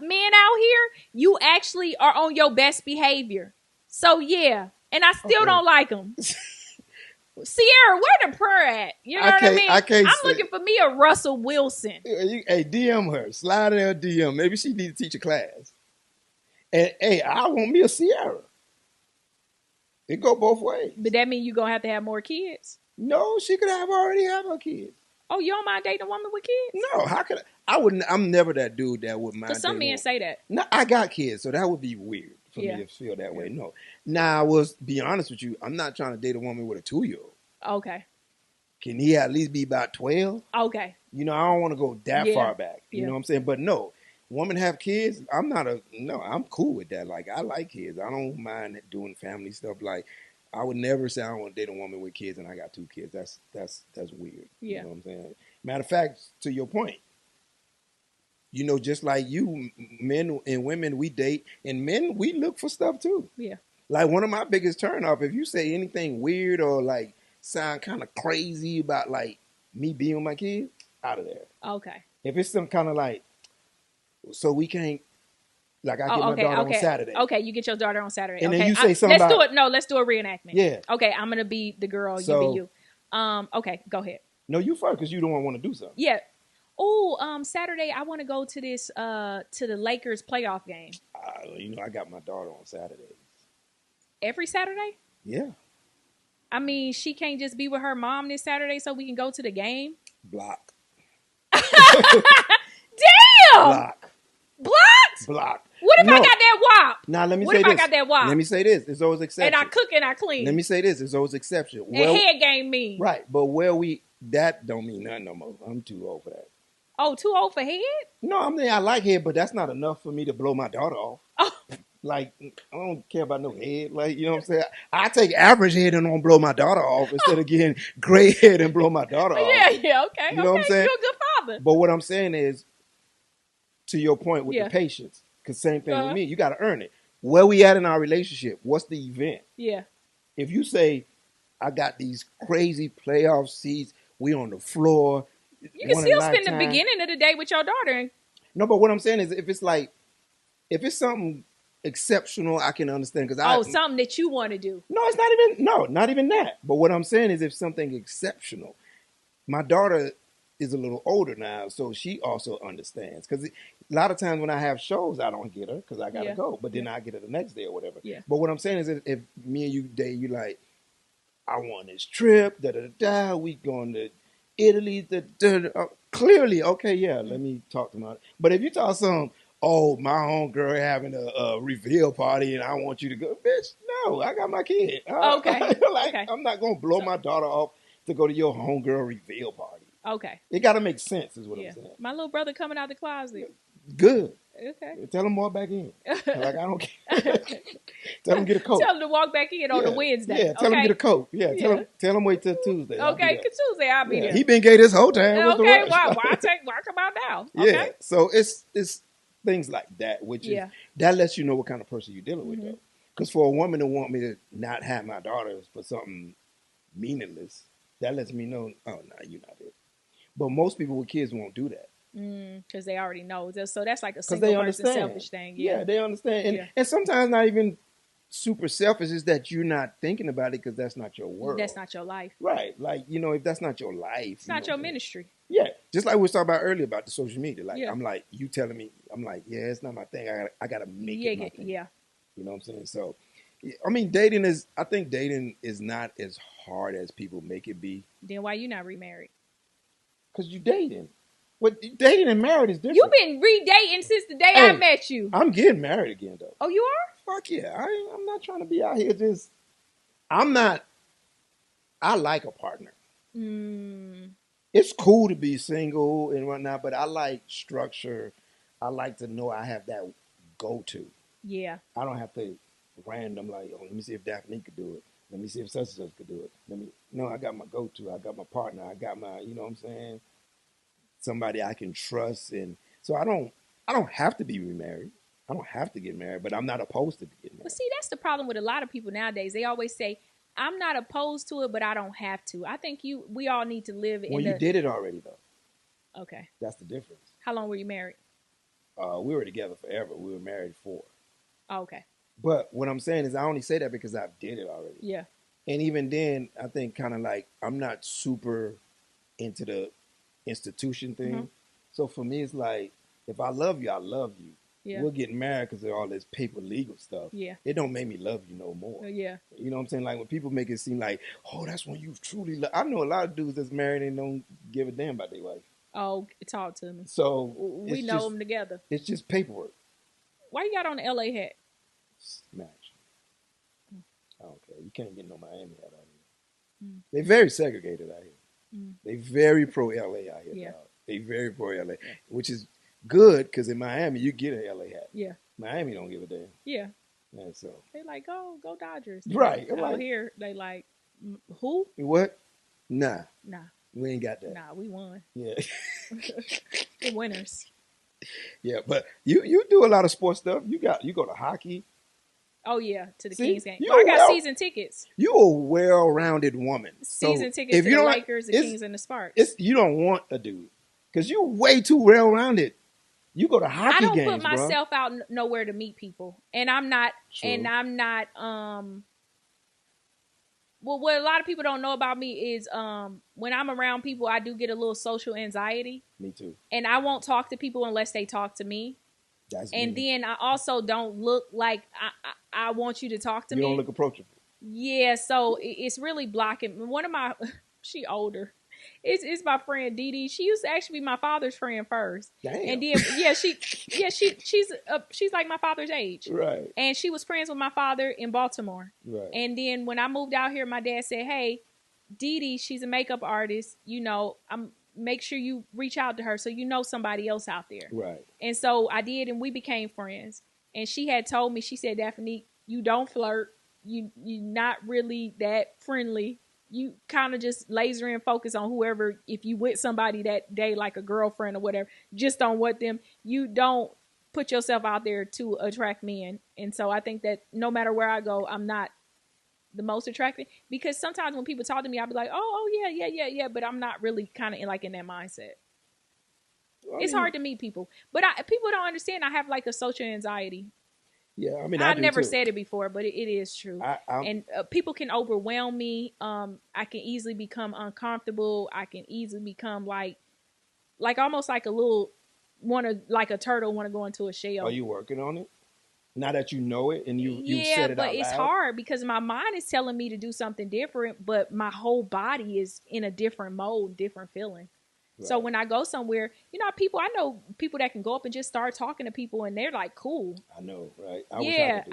[SPEAKER 2] men out here, you actually are on your best behavior. So yeah, and I still don't like them. Sierra, where the prayer at? You know what I mean? I'm looking for me a Russell Wilson.
[SPEAKER 3] Hey, DM her. Slide her DM. Maybe she need to teach a class. And hey, I want me a Sierra. It go both ways.
[SPEAKER 2] But that means you're going to have more kids?
[SPEAKER 3] No, she could already have her kids.
[SPEAKER 2] Oh, you don't mind dating a woman with kids?
[SPEAKER 3] No, how could I wouldn't. I'm never that dude that would mind.
[SPEAKER 2] Because some men say that.
[SPEAKER 3] No, I got kids, so that would be weird for me to feel that way. No. Now, I was be honest with you. I'm not trying to date a woman with a 2-year-old.
[SPEAKER 2] Okay.
[SPEAKER 3] Can he at least be about 12?
[SPEAKER 2] Okay.
[SPEAKER 3] You know, I don't want to go that far back. You know what I'm saying? But no, women have kids. I'm cool with that. Like, I like kids. I don't mind doing family stuff. Like, I would never say I don't want to date a woman with kids and I got 2 kids. That's weird.
[SPEAKER 2] Yeah.
[SPEAKER 3] You know what I'm saying? Matter of fact, to your point, you know, just like you, men and women, we date, and men, we look for stuff too.
[SPEAKER 2] Yeah.
[SPEAKER 3] Like, one of my biggest turnoff, if you say anything weird or like sound kind of crazy about like me being with my kids, out of there.
[SPEAKER 2] Okay.
[SPEAKER 3] If it's some kind of like, so we can't, like I get my daughter on Saturday.
[SPEAKER 2] Okay, you get your daughter on Saturday.
[SPEAKER 3] And
[SPEAKER 2] okay.
[SPEAKER 3] then you say something
[SPEAKER 2] let's do a reenactment.
[SPEAKER 3] Yeah.
[SPEAKER 2] Okay, I'm going to be the girl, you be you. Okay, go ahead.
[SPEAKER 3] No, you first, because you don't want to do something.
[SPEAKER 2] Yeah. Oh, Saturday, I want to go to this, to the Lakers playoff game.
[SPEAKER 3] You know, I got my daughter on Saturdays.
[SPEAKER 2] Every Saturday?
[SPEAKER 3] Yeah.
[SPEAKER 2] I mean, she can't just be with her mom this Saturday so we can go to the game?
[SPEAKER 3] Block.
[SPEAKER 2] Damn! Blocked?
[SPEAKER 3] Block.
[SPEAKER 2] What if I got that wop?
[SPEAKER 3] Now, let me
[SPEAKER 2] what
[SPEAKER 3] say
[SPEAKER 2] if
[SPEAKER 3] this.
[SPEAKER 2] I got that wop?
[SPEAKER 3] Let me say this. There's always exceptions.
[SPEAKER 2] And I cook and I clean.
[SPEAKER 3] Let me say this. There's always exceptions.
[SPEAKER 2] And head game mean.
[SPEAKER 3] Right. But that don't mean nothing no more. I'm too old for that.
[SPEAKER 2] Oh, too old for head?
[SPEAKER 3] No, I mean, I like head, but that's not enough for me to blow my daughter off.
[SPEAKER 2] Oh.
[SPEAKER 3] Like, I don't care about no head. Like, you know what I'm saying? I take average head and don't blow my daughter off instead of getting gray head and blow my daughter off.
[SPEAKER 2] Yeah, okay.
[SPEAKER 3] You know what I'm saying?
[SPEAKER 2] You're a good father.
[SPEAKER 3] But what I'm saying is, to your point with the patience, because same thing with me, you got to earn it. Where we at in our relationship? What's the event?
[SPEAKER 2] Yeah.
[SPEAKER 3] If you say, I got these crazy playoff seats, we on the floor.
[SPEAKER 2] You can still spend the beginning of the day with your daughter.
[SPEAKER 3] No, but what I'm saying is, if it's something exceptional, I can understand.
[SPEAKER 2] Something that you want to do.
[SPEAKER 3] No, it's not even that. But what I'm saying is, if something exceptional, my daughter is a little older now, so she also understands. Because a lot of times when I have shows, I don't get her because I gotta go. But then I get her the next day or whatever.
[SPEAKER 2] Yeah.
[SPEAKER 3] But what I'm saying is, if me and you date, you like, I want this trip, we going to Italy, clearly, okay, yeah, let me talk to my. But if you talk some, my homegirl having a reveal party and I want you to go, bitch, no, I got my kid.
[SPEAKER 2] Okay.
[SPEAKER 3] I'm not gonna blow my daughter off to go to your homegirl reveal party.
[SPEAKER 2] Okay.
[SPEAKER 3] It got to make sense, is what
[SPEAKER 2] Yeah.
[SPEAKER 3] I'm saying.
[SPEAKER 2] My little brother coming out the closet.
[SPEAKER 3] Good.
[SPEAKER 2] Okay.
[SPEAKER 3] Tell him more back in. Like, I don't care. Tell him get a coat.
[SPEAKER 2] Tell him to walk back in on a Wednesday.
[SPEAKER 3] Yeah, tell him
[SPEAKER 2] okay?
[SPEAKER 3] get a coat. Yeah,
[SPEAKER 2] Yeah.
[SPEAKER 3] tell him wait till Tuesday.
[SPEAKER 2] Okay, Tuesday I'll be there.
[SPEAKER 3] He been gay this whole time. What's the
[SPEAKER 2] Okay,
[SPEAKER 3] rush?
[SPEAKER 2] why come out now? Okay.
[SPEAKER 3] Yeah, so it's things like that, which is that lets you know what kind of person you're dealing with, though. Because for a woman to want me to not have my daughters for something meaningless, that lets me know, oh no, you're not it. But most people with kids won't do that.
[SPEAKER 2] Because they already know. So that's like a single person selfish thing.
[SPEAKER 3] Yeah, they understand. And sometimes not even super selfish is that you're not thinking about it because that's not your world.
[SPEAKER 2] That's not your life.
[SPEAKER 3] Right. Like, if that's not your life.
[SPEAKER 2] It's not your ministry.
[SPEAKER 3] Yeah. Just like we was talking about earlier about the social media. Like,
[SPEAKER 2] Yeah.
[SPEAKER 3] I'm like, you telling me, I'm like, yeah, it's not my thing. I got to make it my thing.
[SPEAKER 2] Yeah.
[SPEAKER 3] You know what I'm saying? So, I mean, I think dating is not as hard as people make it be.
[SPEAKER 2] Then why you not remarried?
[SPEAKER 3] Because you dating. What dating and married is different.
[SPEAKER 2] You've been re-dating since the day I met you.
[SPEAKER 3] I'm getting married again, though.
[SPEAKER 2] Oh, you are?
[SPEAKER 3] Fuck yeah. I'm not trying to be out here just... I like a partner. It's cool to be single and whatnot, but I like structure. I like to know I have that go-to.
[SPEAKER 2] Yeah.
[SPEAKER 3] I don't have to random like, oh, let me see if Daphnique could do it. Let me see if such and such could do it. No, I got my go-to. I got my partner. I got my, you know what I'm saying? Somebody I can trust. And so I don't have to be remarried. I don't have to get married, but I'm not opposed to getting married.
[SPEAKER 2] But see, that's the problem with a lot of people nowadays. They always say, I'm not opposed to it, but I don't have to. I think we all need to live in
[SPEAKER 3] you did it already, though.
[SPEAKER 2] Okay.
[SPEAKER 3] That's the difference.
[SPEAKER 2] How long were you married?
[SPEAKER 3] We were together forever. We were married 4.
[SPEAKER 2] Oh, okay.
[SPEAKER 3] But what I'm saying is I only say that because I did it already.
[SPEAKER 2] Yeah.
[SPEAKER 3] And even then, I think kind of like I'm not super into the institution thing. So for me, it's like, if I love you, I love you. Yeah. We'll get married because of all this paper legal stuff.
[SPEAKER 2] Yeah.
[SPEAKER 3] It don't make me love you no more.
[SPEAKER 2] Yeah.
[SPEAKER 3] You know what I'm saying? Like when people make it seem like, oh, that's when you truly love. I know a lot of dudes that's married and don't give a damn about their wife.
[SPEAKER 2] Oh, talk to me.
[SPEAKER 3] So
[SPEAKER 2] we know them together.
[SPEAKER 3] It's just paperwork.
[SPEAKER 2] Why you got on the LA hat?
[SPEAKER 3] Match. I don't care. You can't get no Miami hat out here. They're very segregated out here. They very pro LA out here. Yeah. They very pro LA, which is good because in Miami you get an LA hat.
[SPEAKER 2] Yeah.
[SPEAKER 3] Miami don't give a damn.
[SPEAKER 2] Yeah.
[SPEAKER 3] And so
[SPEAKER 2] they like go Dodgers.
[SPEAKER 3] Right.
[SPEAKER 2] Out here they like who?
[SPEAKER 3] What? Nah. We ain't got that.
[SPEAKER 2] Nah, we won.
[SPEAKER 3] Yeah.
[SPEAKER 2] The winners.
[SPEAKER 3] Yeah, but you do a lot of sports stuff. You go to hockey.
[SPEAKER 2] Oh yeah, to the Kings game.
[SPEAKER 3] I
[SPEAKER 2] got season tickets.
[SPEAKER 3] You a well-rounded woman.
[SPEAKER 2] Season tickets to the Lakers, the Kings, and the Sparks.
[SPEAKER 3] You don't want a dude because you're way too well-rounded. You go to hockey games,
[SPEAKER 2] I don't put myself out nowhere to meet people, and I'm not.
[SPEAKER 3] True.
[SPEAKER 2] And I'm not. Well, what a lot of people don't know about me is when I'm around people, I do get a little social anxiety.
[SPEAKER 3] Me too.
[SPEAKER 2] And I won't talk to people unless they talk to me. And then I also don't look like I want you to talk to me.
[SPEAKER 3] You don't look approachable.
[SPEAKER 2] Yeah, so it's really blocking. One of my, she older. It's my friend Dee Dee. She used to actually be my father's friend first.
[SPEAKER 3] Damn.
[SPEAKER 2] And then she's like my father's age.
[SPEAKER 3] Right.
[SPEAKER 2] And she was friends with my father in Baltimore.
[SPEAKER 3] Right.
[SPEAKER 2] And then when I moved out here, my dad said, "Hey, Dee Dee, she's a makeup artist. Make sure you reach out to her so you know somebody else out there."
[SPEAKER 3] Right.
[SPEAKER 2] And so I did, and we became friends. And she had told me, she said, "Daphnique, you don't flirt. You're not really that friendly. You kind of just laser and focus on whoever, if you with somebody that day, like a girlfriend or whatever, just on what them, you don't put yourself out there to attract men." And so I think that no matter where I go, I'm not the most attractive, because sometimes when people talk to me, I'll be like, oh yeah, but I'm not really kind of in that mindset. It's hard to meet people, but people don't understand I have like a social anxiety.
[SPEAKER 3] Yeah, I mean,
[SPEAKER 2] I've never said it before, but it is true.
[SPEAKER 3] And
[SPEAKER 2] people can overwhelm me. I can easily become uncomfortable. I can easily become like almost like a little like a turtle want to go into a shell.
[SPEAKER 3] Are you working on it? Now that you know it and you said it out loud? Yeah,
[SPEAKER 2] but it's hard because my mind is telling me to do something different, but my whole body is in a different mode, different feeling. So when I go somewhere, you know, I know people that can go up and just start talking to people and they're like, cool.
[SPEAKER 3] I know, right?
[SPEAKER 2] I don't have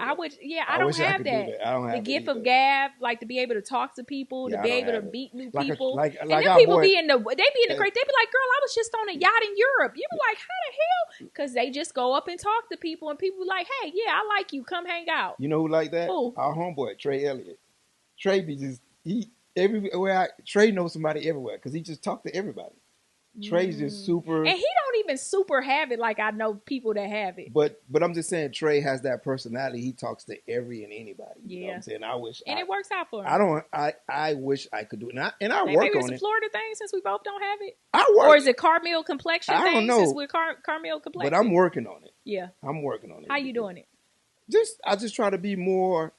[SPEAKER 2] that.
[SPEAKER 3] I don't have
[SPEAKER 2] the gift of gab, like to be able to talk to people, to be able to meet new people.
[SPEAKER 3] And
[SPEAKER 2] then people be in the crate. They be like, girl, I was just on a yacht in Europe. You be like, how the hell? Because they just go up and talk to people and people be like, hey, yeah, I like you. Come hang out.
[SPEAKER 3] You know who like that?
[SPEAKER 2] Who?
[SPEAKER 3] Our homeboy, Trey Elliott. Trey be just, Trey knows somebody everywhere because he just talk to everybody. Trey's just super,
[SPEAKER 2] and he don't even super have it like I know people that have it.
[SPEAKER 3] But I'm just saying, Trey has that personality. He talks to every and anybody. You know what I'm saying?
[SPEAKER 2] It works out for him.
[SPEAKER 3] I wish I could do it, and I work
[SPEAKER 2] maybe
[SPEAKER 3] on
[SPEAKER 2] it's
[SPEAKER 3] it.
[SPEAKER 2] a Florida thing since we both don't have it.
[SPEAKER 3] Or
[SPEAKER 2] is it Carmel complexion
[SPEAKER 3] I don't
[SPEAKER 2] thing
[SPEAKER 3] know.
[SPEAKER 2] since we're Carmel complexion?
[SPEAKER 3] But I'm working on it.
[SPEAKER 2] Yeah,
[SPEAKER 3] I'm working on it.
[SPEAKER 2] How you doing it?
[SPEAKER 3] I just try to be more,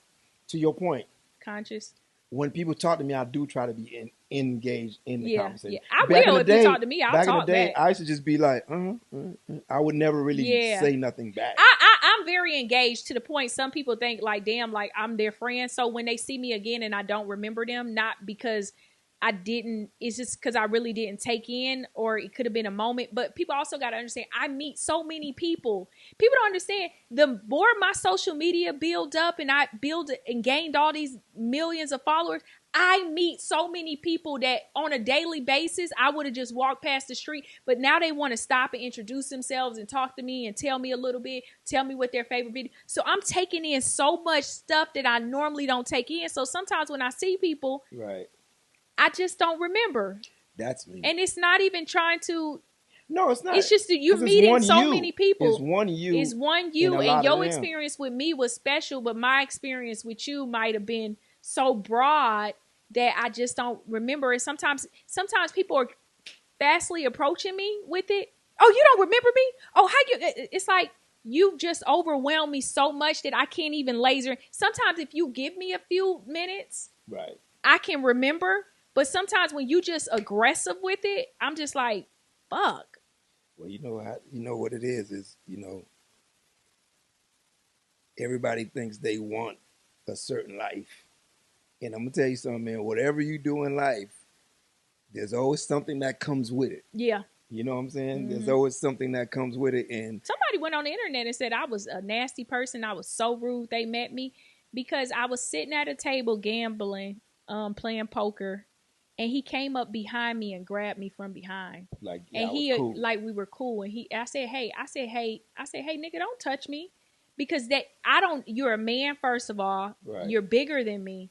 [SPEAKER 3] to your point,
[SPEAKER 2] conscious.
[SPEAKER 3] When people talk to me, I do try to be engaged in the conversation.
[SPEAKER 2] Yeah, I will. If you talk to me, I'll talk back.
[SPEAKER 3] Back in the day, I used to just be like, I would never really say nothing back.
[SPEAKER 2] I'm very engaged to the point some people think like, damn, like I'm their friend. So when they see me again and I don't remember them, not because I didn't, it's just because I really didn't take in, or it could have been a moment. But people also got to understand, I meet so many people. People don't understand, the more my social media build up and I build and gained all these millions of followers, I meet so many people that on a daily basis, I would have just walked past the street. But now they want to stop and introduce themselves and talk to me and tell me a little bit, tell me what their favorite video. So I'm taking in so much stuff that I normally don't take in. So sometimes when I see people,
[SPEAKER 3] right,
[SPEAKER 2] I just don't remember.
[SPEAKER 3] That's me.
[SPEAKER 2] And it's not even trying to.
[SPEAKER 3] No, it's not.
[SPEAKER 2] It's just that you're meeting so many people.
[SPEAKER 3] It's one you.
[SPEAKER 2] It's one you. And your experience with me was special, but my experience with you might have been so broad that I just don't remember it. Sometimes people are fastly approaching me with it. Oh, you don't remember me? Oh, how you? It's like you just overwhelm me so much that I can't even laser. Sometimes if you give me a few minutes,
[SPEAKER 3] right,
[SPEAKER 2] I can remember. But sometimes when you just aggressive with it, I'm just like, fuck.
[SPEAKER 3] Well, you know what it is, everybody thinks they want a certain life. And I'm going to tell you something, man, whatever you do in life, there's always something that comes with it.
[SPEAKER 2] Yeah.
[SPEAKER 3] You know what I'm saying? Mm-hmm. There's always something that comes with it. And
[SPEAKER 2] somebody went on the internet and said I was a nasty person. I was so rude. They met me because I was sitting at a table gambling, playing poker. And he came up behind me and grabbed me from behind. Like, yeah, and he cool. Like we were cool. And I said, hey, nigga, don't touch me. Because you're a man, first of all. Right. You're bigger than me.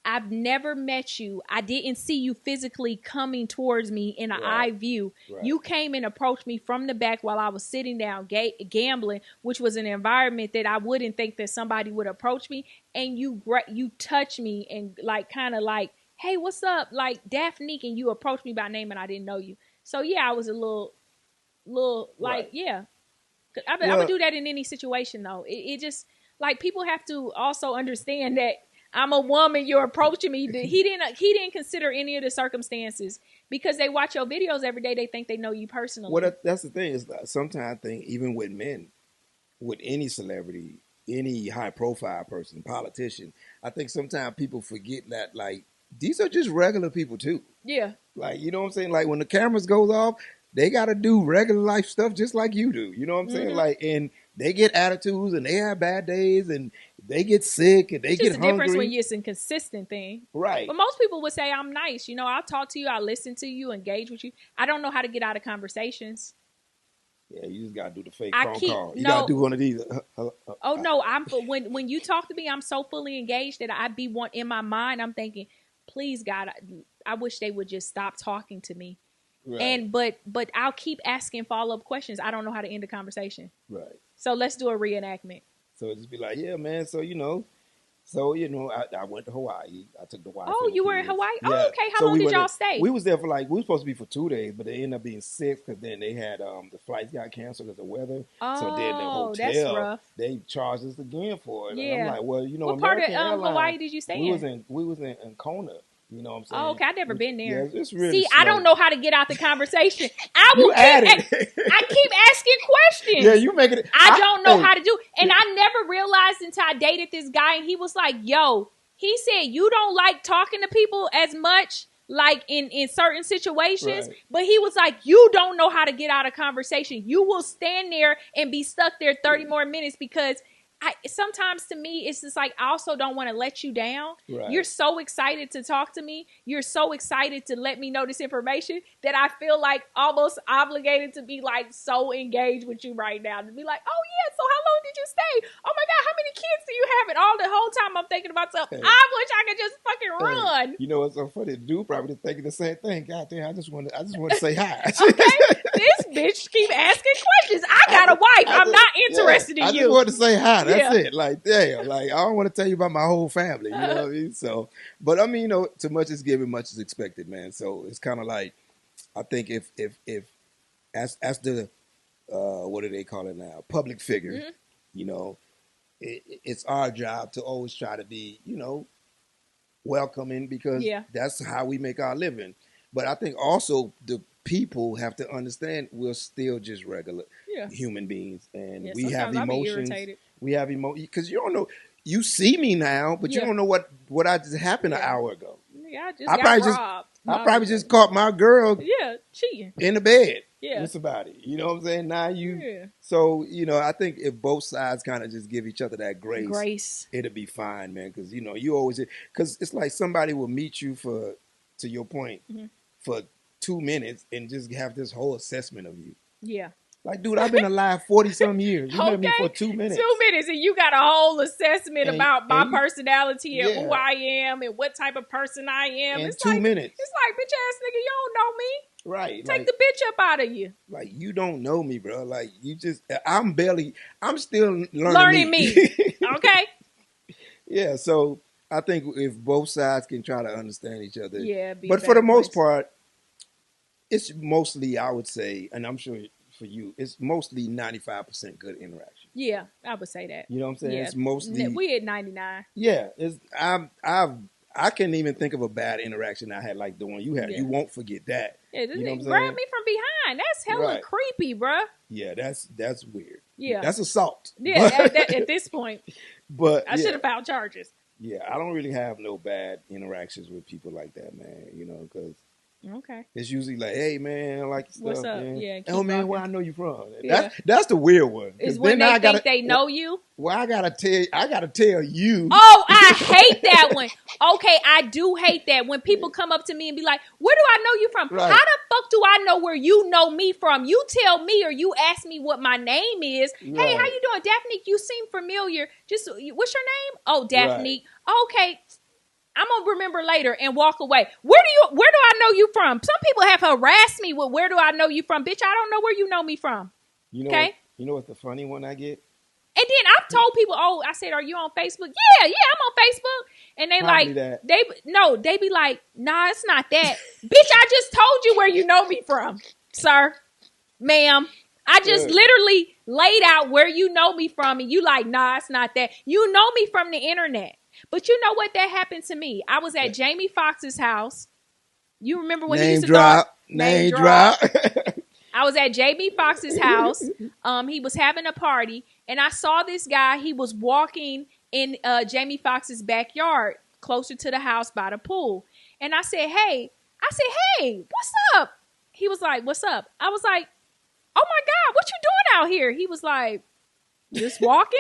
[SPEAKER 2] I've never met you. I didn't see you physically coming towards me in an eye view. Right. You came and approached me from the back while I was sitting down gambling, which was an environment that I wouldn't think that somebody would approach me. And you touched me and like kind of like, hey, what's up? Like Daphnique, and you approached me by name and I didn't know you. So yeah, I was a little like, right. Yeah. I would do that in any situation though. It just like people have to also understand that I'm a woman, you're approaching me. He didn't consider any of the circumstances because they watch your videos every day. They think they know you personally.
[SPEAKER 3] Well, that's the thing is that sometimes I think even with men, with any celebrity, any high profile person, politician, I think sometimes people forget that like, these are just regular people too. Yeah. Like, you know what I'm saying? Like when the cameras goes off, they got to do regular life stuff just like you do. You know what I'm saying? Like, and they get attitudes and they have bad days and they get sick and they get hungry. It's just a difference
[SPEAKER 2] when it's a consistent thing.
[SPEAKER 3] Right.
[SPEAKER 2] But most people would say, I'm nice. You know, I'll talk to you. I'll listen to you, engage with you. I don't know how to get out of conversations.
[SPEAKER 3] Yeah, you just got to do the fake phone call. You got to do one of these.
[SPEAKER 2] No, when you talk to me, I'm so fully engaged that I'd be in my mind, I'm thinking, please, God, I wish they would just stop talking to me. Right. But I'll keep asking follow-up questions. I don't know how to end a conversation. Right. So let's do a reenactment.
[SPEAKER 3] So just be like, yeah, man. So, I went to Hawaii. I took the wife.
[SPEAKER 2] Oh, you were in Hawaii? Yeah. Oh, okay. How long did y'all stay?
[SPEAKER 3] We was there for we were supposed to be for 2 days, but they ended up being 6 because then they had the flights got canceled because of weather. Oh, so then the hotel,
[SPEAKER 2] that's rough.
[SPEAKER 3] They charged us again for it.
[SPEAKER 2] Yeah.
[SPEAKER 3] And I'm like, well,
[SPEAKER 2] what American part of Hawaii did you stay in?
[SPEAKER 3] We was in Kona. You know what I'm saying?
[SPEAKER 2] Oh, okay. I've never been there.
[SPEAKER 3] Yeah, it's really
[SPEAKER 2] I don't know how to get out the conversation. I keep asking questions.
[SPEAKER 3] Yeah, you make it.
[SPEAKER 2] I don't know how to do. And I never realized until I dated this guy and he was like, yo, he said, you don't like talking to people as much, like in certain situations,
[SPEAKER 3] Right.
[SPEAKER 2] but he was like, you don't know how to get out of conversation. You will stand there and be stuck there 30 more minutes because sometimes to me, it's just like, I also don't want to let you down.
[SPEAKER 3] Right.
[SPEAKER 2] You're so excited to talk to me. You're so excited to let me know this information that I feel like almost obligated to be like so engaged with you right now. To be like, oh yeah, so how long did you stay? Oh my God, how many kids do you have? And all the whole time I'm thinking about something.
[SPEAKER 3] Hey.
[SPEAKER 2] I wish I could just fucking run.
[SPEAKER 3] You know what's so funny? The dude probably thinking the same thing. God damn, I just want to say hi.
[SPEAKER 2] Okay, this bitch keep asking questions. I got a wife. I'm not interested in
[SPEAKER 3] I
[SPEAKER 2] you.
[SPEAKER 3] just want to say hi. That's
[SPEAKER 2] Yeah.
[SPEAKER 3] it. Like, damn. Like, I don't want to tell you about my whole family. You know what I mean? So, but I mean, you know, too much is given, much is expected, man. So it's kind of like, I think if as the what do they call it now? Public figure.
[SPEAKER 2] Mm-hmm.
[SPEAKER 3] You know, it's our job to always try to be, you know, welcoming because that's how we make our living. But I think also the people have to understand we're still just regular human beings, and we have emotions. We have emotions because you don't know. You see me now, but you don't know what I just happened an hour ago.
[SPEAKER 2] Yeah, I
[SPEAKER 3] probably just caught my girl
[SPEAKER 2] cheating
[SPEAKER 3] in the bed
[SPEAKER 2] with
[SPEAKER 3] somebody. You know what I'm saying? Now so you know, I think if both sides kind of just give each other that grace, it'll be fine, man. Because you know, you always because it's like somebody will meet you to your point for 2 minutes and just have this whole assessment of you.
[SPEAKER 2] Yeah.
[SPEAKER 3] Like, dude, I've been alive 40-some years. You met me for 2 minutes.
[SPEAKER 2] 2 minutes, and you got a whole assessment about my personality and who I am and what type of person I am.
[SPEAKER 3] In 2 minutes.
[SPEAKER 2] It's like, bitch ass nigga, you don't know me.
[SPEAKER 3] Right.
[SPEAKER 2] Take the bitch up out of you.
[SPEAKER 3] Like, you don't know me, bro. Like, you just, I'm still
[SPEAKER 2] learning me. Okay?
[SPEAKER 3] Yeah, so I think if both sides can try to understand each other.
[SPEAKER 2] Yeah,
[SPEAKER 3] but for the most part, it's mostly, I would say, and I'm sure for you, it's mostly 95% good interaction.
[SPEAKER 2] Yeah, I would say that.
[SPEAKER 3] You know what I'm saying?
[SPEAKER 2] Yeah.
[SPEAKER 3] It's mostly
[SPEAKER 2] we at 99.
[SPEAKER 3] Yeah, I can't even think of a bad interaction I had like the one you had. You won't forget that.
[SPEAKER 2] Yeah,
[SPEAKER 3] you know
[SPEAKER 2] grab me from behind. That's hella creepy, bruh.
[SPEAKER 3] Yeah, that's weird.
[SPEAKER 2] Yeah,
[SPEAKER 3] that's assault.
[SPEAKER 2] Yeah, at this point.
[SPEAKER 3] But
[SPEAKER 2] I should have filed charges.
[SPEAKER 3] Yeah, I don't really have no bad interactions with people like that, man. You know, because it's usually like, hey, man, I like your stuff.
[SPEAKER 2] What's up?
[SPEAKER 3] Man.
[SPEAKER 2] Yeah,
[SPEAKER 3] oh man, where I know you from?
[SPEAKER 2] Yeah.
[SPEAKER 3] That's the weird one.
[SPEAKER 2] Is when they think they know you.
[SPEAKER 3] Well, I gotta tell you.
[SPEAKER 2] Oh, I hate that one. Okay, I do hate that when people come up to me and be like, "Where do I know you from?"
[SPEAKER 3] Right.
[SPEAKER 2] How the fuck do I know where you know me from? You tell me, or you ask me what my name is. Right. Hey, how you doing, Daphnique? You seem familiar. Just what's your name? Oh, Daphnique. Right. Okay. I'm gonna remember later and walk away. Where do I know you from? Some people have harassed me with where do I know you from? Bitch, I don't know where you know me from.
[SPEAKER 3] You know, you know what's the funny one I get?
[SPEAKER 2] And then I've told people, oh, I said, are you on Facebook? Yeah, I'm on Facebook. And they
[SPEAKER 3] Probably
[SPEAKER 2] they be like, nah, it's not that. Bitch, I just told you where you know me from, sir, ma'am. I just literally laid out where you know me from, and you like, nah, it's not that. You know me from the internet. But you know what? That happened to me. I was at Jamie Foxx's house. You remember when he used to
[SPEAKER 3] name drop.
[SPEAKER 2] I was at Jamie Foxx's house. He was having a party, and I saw this guy. He was walking in Jamie Foxx's backyard, closer to the house by the pool. And I said, hey, what's up? He was like, what's up? I was like, oh my God, what you doing out here? He was like, just walking.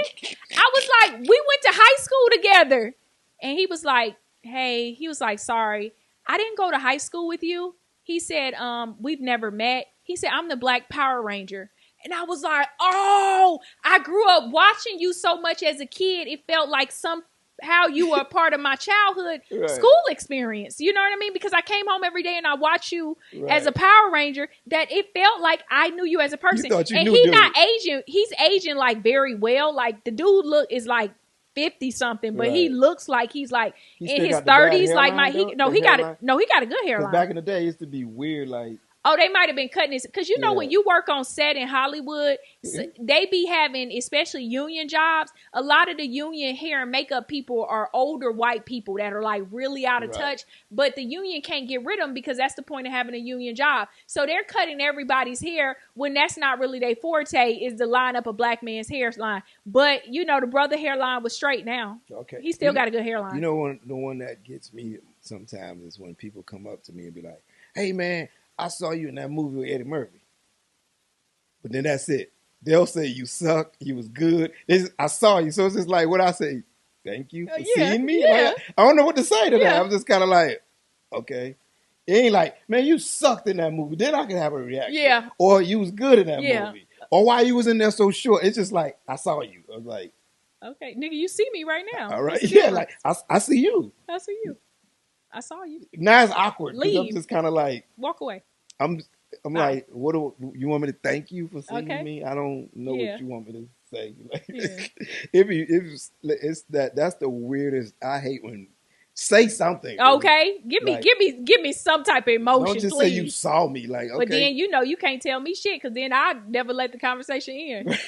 [SPEAKER 2] I was like, we went to high school together. And he was like, hey, sorry, I didn't go to high school with you. He said, we've never met. He said, I'm the Black Power Ranger. And I was like, oh, I grew up watching you so much as a kid. It felt like somehow you were a part of my childhood school experience. You know what I mean? Because I came home every day and I watched you as a Power Ranger, that it felt like I knew you as a person. And he's not Asian. He's Asian like very well. Like the dude is like 50 something, but he looks like he's like in his 30s. Like he got a good hairline.
[SPEAKER 3] Back in the day, it used to be weird. Like
[SPEAKER 2] Oh, they might have been cutting this because when you work on set in Hollywood, they be having, especially union jobs. A lot of the union hair and makeup people are older white people that are like really out of touch, but the union can't get rid of them because that's the point of having a union job. So they're cutting everybody's hair when that's not really their forte, is to line up a black man's hairline. But the brother hairline was straight now.
[SPEAKER 3] Okay,
[SPEAKER 2] he still got a good hairline.
[SPEAKER 3] The one that gets me sometimes is when people come up to me and be like, "Hey man, I saw you in that movie with Eddie Murphy." But then that's it. They'll say you suck, you was good. I saw you. So it's just like, what I say, thank you for seeing me.
[SPEAKER 2] Yeah.
[SPEAKER 3] Like, I don't know what to say to that. I'm just kind of like, okay. It ain't like, man, you sucked in that movie. Then I can have a reaction.
[SPEAKER 2] Yeah.
[SPEAKER 3] Or you was good in that movie. Or why you was in there so short. It's just like, I saw you. I was like,
[SPEAKER 2] okay, nigga, you see me right now.
[SPEAKER 3] All right. Yeah, like, I see you.
[SPEAKER 2] I see you. I saw you.
[SPEAKER 3] Now it's awkward.
[SPEAKER 2] Leave.
[SPEAKER 3] I'm just kind of like,
[SPEAKER 2] walk away.
[SPEAKER 3] I'm like, what do you want me to thank you for seeing me? I don't know what you want me to say. Like, that's the weirdest. I hate when say something.
[SPEAKER 2] Okay, give me some type of emotion.
[SPEAKER 3] Don't just
[SPEAKER 2] please.
[SPEAKER 3] say you saw me. Like, okay.
[SPEAKER 2] But then you can't tell me shit because then I never let the conversation end.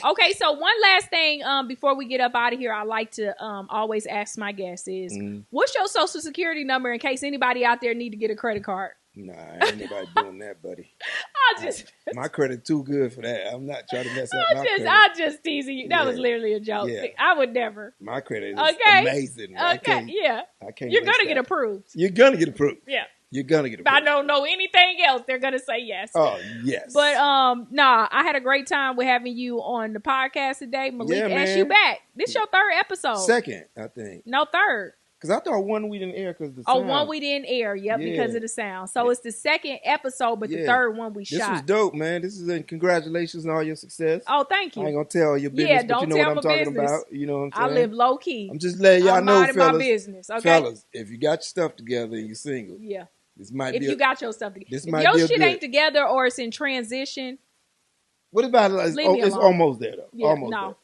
[SPEAKER 2] Okay, so one last thing before we get up out of here, I like to always ask my guests is, what's your social security number in case anybody out there need to get a credit card?
[SPEAKER 3] Nah, ain't nobody doing that, buddy. My credit too good for that. I'm not trying to mess up my credit.
[SPEAKER 2] I just teasing you. That was literally a joke. Yeah. I would never.
[SPEAKER 3] My credit is amazing.
[SPEAKER 2] Okay, I can't. You're gonna get approved.
[SPEAKER 3] You're gonna get approved.
[SPEAKER 2] Yeah.
[SPEAKER 3] You're gonna get approved.
[SPEAKER 2] If I don't know anything else, they're gonna say yes.
[SPEAKER 3] Oh, yes.
[SPEAKER 2] But I had a great time with having you on the podcast today. Malik asked you back. This your third episode.
[SPEAKER 3] Second, I think.
[SPEAKER 2] No, third.
[SPEAKER 3] Because I thought one we didn't air because the sound.
[SPEAKER 2] one we didn't air, because of the sound. So it's the second episode, but the third one we shot.
[SPEAKER 3] This was dope, man. This is congratulations on all your success.
[SPEAKER 2] Oh, thank you.
[SPEAKER 3] I ain't gonna tell your business, but you know what I'm talking about. You know what I'm saying?
[SPEAKER 2] I live low key.
[SPEAKER 3] I'm just letting y'all know, fellas.
[SPEAKER 2] My business, okay?
[SPEAKER 3] Fellas, if you got your stuff together and you're single, this might be.
[SPEAKER 2] If you got your stuff together,
[SPEAKER 3] this
[SPEAKER 2] if
[SPEAKER 3] might
[SPEAKER 2] your
[SPEAKER 3] be
[SPEAKER 2] shit ain't together or it's in transition.
[SPEAKER 3] What about it's almost there though?
[SPEAKER 2] Yeah,
[SPEAKER 3] almost
[SPEAKER 2] no. There.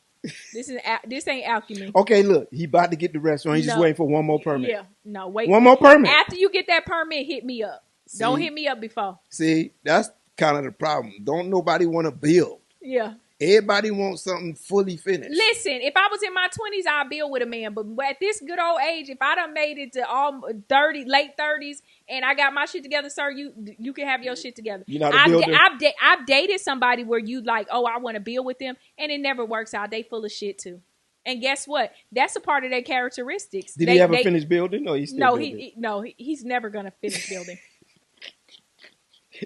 [SPEAKER 2] This ain't alchemy.
[SPEAKER 3] Okay, look, he about to get the restaurant. He's just waiting for one more permit.
[SPEAKER 2] Yeah, no, wait.
[SPEAKER 3] One more permit.
[SPEAKER 2] After you get that permit, hit me up. Don't hit me up before.
[SPEAKER 3] See, that's kind of the problem. Don't nobody want to build.
[SPEAKER 2] Yeah.
[SPEAKER 3] Everybody wants something fully finished.
[SPEAKER 2] Listen, if I was in my 20s, I'd build with a man. But at this good old age, if I done made it to all late 30s, and I got my shit together, sir, you can have your shit together.
[SPEAKER 3] You're not a builder?
[SPEAKER 2] I've dated somebody where you like, oh, I want to build with them, and it never works out. They full of shit too. And guess what? That's a part of their characteristics.
[SPEAKER 3] Did he ever finish building? Or he's still building?
[SPEAKER 2] He's never gonna finish building.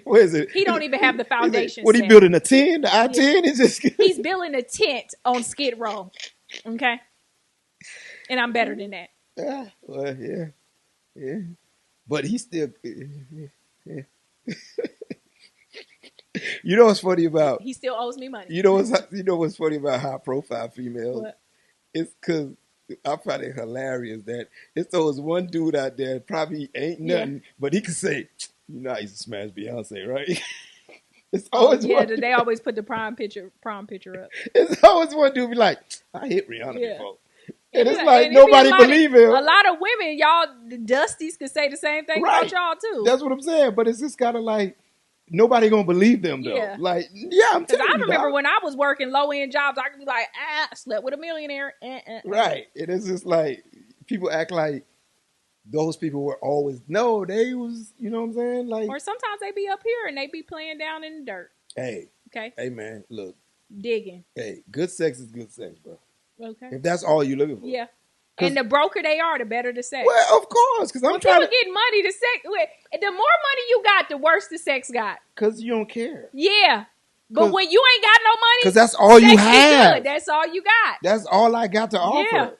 [SPEAKER 3] What is it?
[SPEAKER 2] He don't even have the foundation.
[SPEAKER 3] What, he building a 10? The I-10? Is just
[SPEAKER 2] he's building a tent on Skid Row. Okay? And I'm better than that.
[SPEAKER 3] Well, yeah. But he's still... Yeah. You know what's funny about...
[SPEAKER 2] He still owes me money.
[SPEAKER 3] You know what's funny about high-profile females?
[SPEAKER 2] What?
[SPEAKER 3] It's because I find it hilarious that it's always one dude out there that probably ain't nothing, but he can say... You know I used to smash Beyonce, right? It's always
[SPEAKER 2] they always put the prom picture up.
[SPEAKER 3] It's always one dude be like, I hit Rihanna before. And it's like
[SPEAKER 2] and
[SPEAKER 3] nobody believe him.
[SPEAKER 2] A lot of women, y'all, the Dusties could say the same thing about y'all too.
[SPEAKER 3] That's what I'm saying. But it's just kind of like, nobody gonna believe them though.
[SPEAKER 2] Yeah.
[SPEAKER 3] Like, I'm telling you.
[SPEAKER 2] I remember when I was working low-end jobs, I could be like, I slept with a millionaire.
[SPEAKER 3] Right. And it's just like, people act like, those people were always, they was, you know what I'm saying? Like,
[SPEAKER 2] or sometimes they be up here and they be playing down in the dirt.
[SPEAKER 3] Hey.
[SPEAKER 2] Okay.
[SPEAKER 3] Hey, man, look.
[SPEAKER 2] Digging.
[SPEAKER 3] Hey, good sex is good sex, bro.
[SPEAKER 2] Okay.
[SPEAKER 3] If that's all you're looking for.
[SPEAKER 2] Yeah. And the broker they are, the better the sex.
[SPEAKER 3] Well, of course, because I'm trying to
[SPEAKER 2] get money, the sex. The more money you got, the worse the sex got.
[SPEAKER 3] Because you don't care.
[SPEAKER 2] Yeah. But when you ain't got no money,
[SPEAKER 3] because that's all you have.
[SPEAKER 2] Good. That's all you got.
[SPEAKER 3] That's all I got to offer.
[SPEAKER 2] Yeah.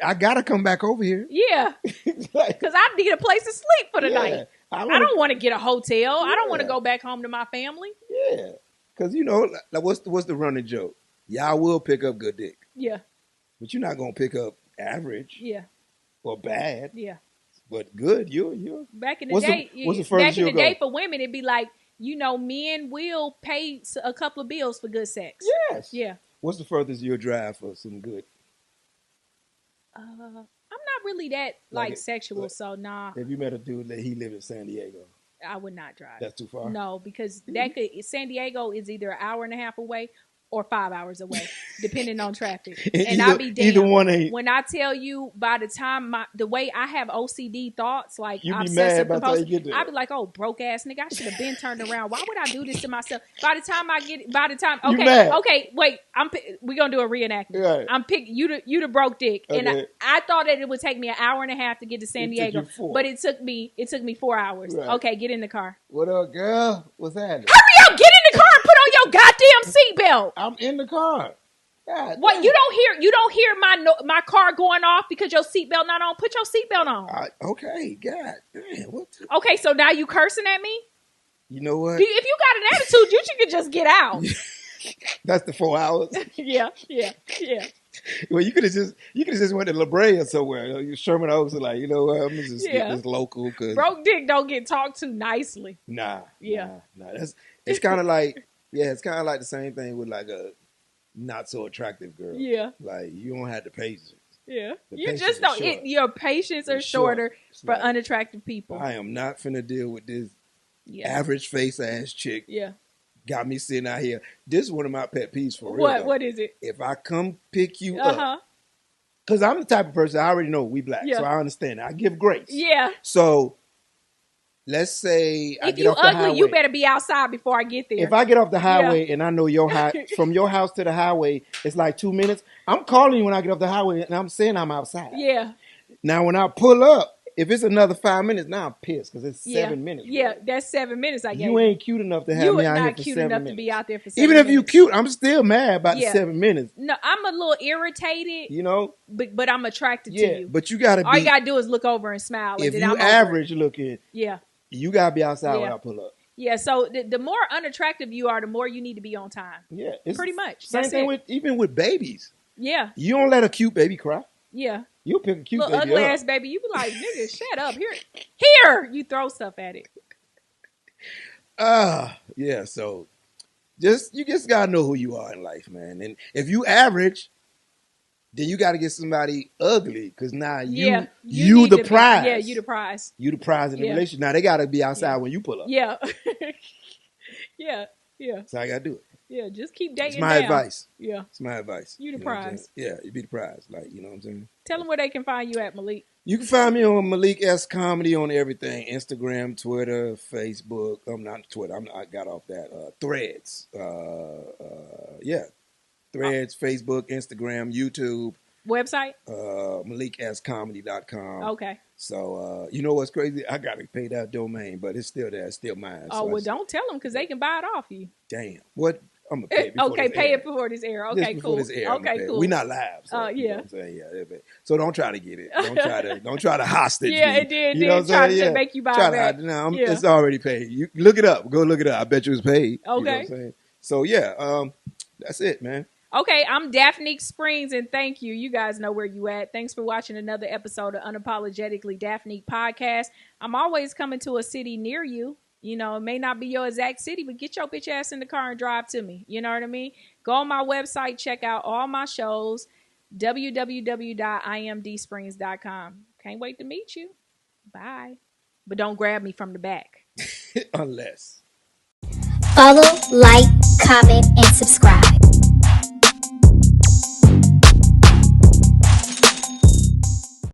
[SPEAKER 3] I gotta come back over here.
[SPEAKER 2] Yeah, because I need a place to sleep for the night. I don't want to get a hotel. I don't want to go back home to my family.
[SPEAKER 3] Yeah, because like what's the running joke? Y'all will pick up good dick.
[SPEAKER 2] Yeah,
[SPEAKER 3] but you're not gonna pick up average.
[SPEAKER 2] Yeah,
[SPEAKER 3] or bad.
[SPEAKER 2] Yeah,
[SPEAKER 3] but good. You're
[SPEAKER 2] back in the day.
[SPEAKER 3] What's the furthest
[SPEAKER 2] back in the day for women, it'd be like men will pay a couple of bills for good sex.
[SPEAKER 3] Yes.
[SPEAKER 2] Yeah.
[SPEAKER 3] What's the furthest you'll drive for some good?
[SPEAKER 2] I'm not really that sexual, so nah.
[SPEAKER 3] Have you met a dude that he lived in San Diego?
[SPEAKER 2] I would not drive.
[SPEAKER 3] That's too far.
[SPEAKER 2] No, because San Diego is either an hour and a half away or 5 hours away, depending on traffic. And I'll be damned.
[SPEAKER 3] Either one ain't.
[SPEAKER 2] When I tell you, by the time the way I have OCD thoughts, like
[SPEAKER 3] You be
[SPEAKER 2] obsessive
[SPEAKER 3] mad by the time you
[SPEAKER 2] compulsive,
[SPEAKER 3] get there.
[SPEAKER 2] I'd be like, oh, broke ass nigga, I should have been turned around. Why would I do this to myself? By the time,
[SPEAKER 3] You mad.
[SPEAKER 2] okay, wait, we're gonna do a reenactment.
[SPEAKER 3] Right.
[SPEAKER 2] I'm picking you the broke dick, and
[SPEAKER 3] Okay.
[SPEAKER 2] I thought that it would take me an hour and a half to get to San
[SPEAKER 3] It took
[SPEAKER 2] Diego,
[SPEAKER 3] you 4.
[SPEAKER 2] but it took me 4 hours.
[SPEAKER 3] Right.
[SPEAKER 2] Okay, get in the car.
[SPEAKER 3] What up, girl? What's happening?
[SPEAKER 2] Hurry up, get in the car and put on your goddamn seatbelt.
[SPEAKER 3] I'm in the car. God
[SPEAKER 2] What
[SPEAKER 3] damn.
[SPEAKER 2] you don't hear my car going off because your seatbelt not on? Put your seatbelt on.
[SPEAKER 3] Okay, God damn. What?
[SPEAKER 2] Okay, so now you cursing at me?
[SPEAKER 3] You know what?
[SPEAKER 2] If you got an attitude, you should just get out.
[SPEAKER 3] That's the 4 hours.
[SPEAKER 2] yeah.
[SPEAKER 3] Well, you could have just went to La Brea somewhere. Sherman Oaks are like, you know what? I'm gonna just get this local. Cause
[SPEAKER 2] broke dick don't get talked to nicely.
[SPEAKER 3] Nah.
[SPEAKER 2] Yeah.
[SPEAKER 3] Nah. It's kind of like it's kind of like the same thing with like a not so attractive girl.
[SPEAKER 2] Yeah.
[SPEAKER 3] Like you don't have the patience.
[SPEAKER 2] Yeah.
[SPEAKER 3] The
[SPEAKER 2] You
[SPEAKER 3] patience
[SPEAKER 2] just
[SPEAKER 3] is
[SPEAKER 2] don't.
[SPEAKER 3] short.
[SPEAKER 2] Your patience are
[SPEAKER 3] It's short.
[SPEAKER 2] shorter
[SPEAKER 3] It's
[SPEAKER 2] for
[SPEAKER 3] like,
[SPEAKER 2] unattractive people.
[SPEAKER 3] I am not finna deal with this
[SPEAKER 2] Yeah.
[SPEAKER 3] average face ass chick.
[SPEAKER 2] Yeah.
[SPEAKER 3] Got me sitting out here. This is one of my pet peeves for real.
[SPEAKER 2] What?
[SPEAKER 3] though.
[SPEAKER 2] What is it?
[SPEAKER 3] If I come pick you
[SPEAKER 2] Uh
[SPEAKER 3] up,
[SPEAKER 2] huh.
[SPEAKER 3] because I'm the type of person I already know we black,
[SPEAKER 2] Yeah.
[SPEAKER 3] so I understand. I give grace.
[SPEAKER 2] Yeah.
[SPEAKER 3] So let's say I
[SPEAKER 2] If
[SPEAKER 3] get
[SPEAKER 2] you
[SPEAKER 3] off the
[SPEAKER 2] ugly,
[SPEAKER 3] highway.
[SPEAKER 2] you better be outside before I get there.
[SPEAKER 3] If I get off the highway and I know from your house to the highway, it's like 2 minutes. I'm calling you when I get off the highway and I'm saying I'm outside.
[SPEAKER 2] Yeah.
[SPEAKER 3] Now when I pull up, if it's another 5 minutes, now I'm pissed because it's
[SPEAKER 2] Yeah.
[SPEAKER 3] 7 minutes.
[SPEAKER 2] Yeah,
[SPEAKER 3] bro.
[SPEAKER 2] that's 7 minutes. I guess
[SPEAKER 3] You ain't cute enough to have
[SPEAKER 2] You
[SPEAKER 3] me
[SPEAKER 2] are
[SPEAKER 3] out here
[SPEAKER 2] not
[SPEAKER 3] for
[SPEAKER 2] cute
[SPEAKER 3] 7
[SPEAKER 2] enough
[SPEAKER 3] minutes.
[SPEAKER 2] to be out there for 7
[SPEAKER 3] Even
[SPEAKER 2] minutes.
[SPEAKER 3] if you cute, I'm still mad about
[SPEAKER 2] Yeah.
[SPEAKER 3] the 7 minutes.
[SPEAKER 2] No, I'm a little irritated,
[SPEAKER 3] You know?
[SPEAKER 2] but I'm attracted to
[SPEAKER 3] Yeah,
[SPEAKER 2] you.
[SPEAKER 3] but you gotta
[SPEAKER 2] All you
[SPEAKER 3] be.
[SPEAKER 2] gotta do is look over and smile.
[SPEAKER 3] If
[SPEAKER 2] and then
[SPEAKER 3] you
[SPEAKER 2] I'm over it.
[SPEAKER 3] average looking,
[SPEAKER 2] Yeah.
[SPEAKER 3] you gotta be outside when
[SPEAKER 2] Yeah.
[SPEAKER 3] I pull up.
[SPEAKER 2] Yeah, so the more unattractive you are, the more you need to be on time.
[SPEAKER 3] Yeah, it's
[SPEAKER 2] Pretty much.
[SPEAKER 3] Same
[SPEAKER 2] That's
[SPEAKER 3] thing
[SPEAKER 2] it.
[SPEAKER 3] even with babies.
[SPEAKER 2] Yeah,
[SPEAKER 3] You don't let a cute baby cry.
[SPEAKER 2] yeah.
[SPEAKER 3] You'll pick a cute
[SPEAKER 2] Little
[SPEAKER 3] baby
[SPEAKER 2] ugly
[SPEAKER 3] up.
[SPEAKER 2] ass baby, you be like, nigga, shut up. Here. You throw stuff at it.
[SPEAKER 3] Yeah. So you just gotta know who you are in life, man. And if you average, then you got to get somebody ugly because now you
[SPEAKER 2] need
[SPEAKER 3] the
[SPEAKER 2] to be-
[SPEAKER 3] prize.
[SPEAKER 2] Yeah, you the prize.
[SPEAKER 3] You the prize in the
[SPEAKER 2] Yeah.
[SPEAKER 3] relationship. Now they got to be outside
[SPEAKER 2] Yeah.
[SPEAKER 3] when you pull up.
[SPEAKER 2] Yeah. yeah.
[SPEAKER 3] So I got to do it.
[SPEAKER 2] Yeah, just keep dating
[SPEAKER 3] It's my
[SPEAKER 2] down.
[SPEAKER 3] advice.
[SPEAKER 2] Yeah.
[SPEAKER 3] It's my advice.
[SPEAKER 2] You the
[SPEAKER 3] know what I'm
[SPEAKER 2] prize.
[SPEAKER 3] saying? Yeah, you be the prize. Like, you know what I'm saying?
[SPEAKER 2] Tell them where they can find you at, Malik.
[SPEAKER 3] You can find me on Malik S Comedy on everything: Instagram, Twitter, Facebook. I'm not Twitter. I got off that. Threads. Threads, Facebook, Instagram, YouTube.
[SPEAKER 2] Website?
[SPEAKER 3] MalikSComedy.com.
[SPEAKER 2] Okay.
[SPEAKER 3] So you know what's crazy? I gotta pay that domain, but it's still there. It's still mine.
[SPEAKER 2] Oh, well, don't tell them because they can buy it off you.
[SPEAKER 3] Damn. What? I'm gonna pay it before
[SPEAKER 2] Okay,
[SPEAKER 3] this
[SPEAKER 2] pay
[SPEAKER 3] air.
[SPEAKER 2] it before this air.
[SPEAKER 3] Just
[SPEAKER 2] Okay,
[SPEAKER 3] before
[SPEAKER 2] cool.
[SPEAKER 3] this air, I'm gonna
[SPEAKER 2] Okay,
[SPEAKER 3] pay it.
[SPEAKER 2] cool.
[SPEAKER 3] We not live. So, you know
[SPEAKER 2] yeah.
[SPEAKER 3] what I'm saying? Yeah. So don't try to get it. Don't try to hostage
[SPEAKER 2] Yeah,
[SPEAKER 3] me.
[SPEAKER 2] it did.
[SPEAKER 3] You know what I'm
[SPEAKER 2] Try
[SPEAKER 3] saying?
[SPEAKER 2] to make you buy
[SPEAKER 3] Try
[SPEAKER 2] it back.
[SPEAKER 3] No,
[SPEAKER 2] Yeah.
[SPEAKER 3] it's already paid. You look it up. Go look it up. I bet you it's paid.
[SPEAKER 2] Okay.
[SPEAKER 3] You know what I'm saying? So yeah, that's it, man.
[SPEAKER 2] Okay, I'm Daphnique Springs, and thank you. You guys know where you at. Thanks for watching another episode of Unapologetically Daphnique Podcast. I'm always coming to a city near you. You know, it may not be your exact city, but get your bitch ass in the car and drive to me. You know what I mean? Go on my website, check out all my shows, www.imdsprings.com. Can't wait to meet you. Bye. But don't grab me from the back.
[SPEAKER 3] Unless.
[SPEAKER 4] Follow, like, comment, and subscribe.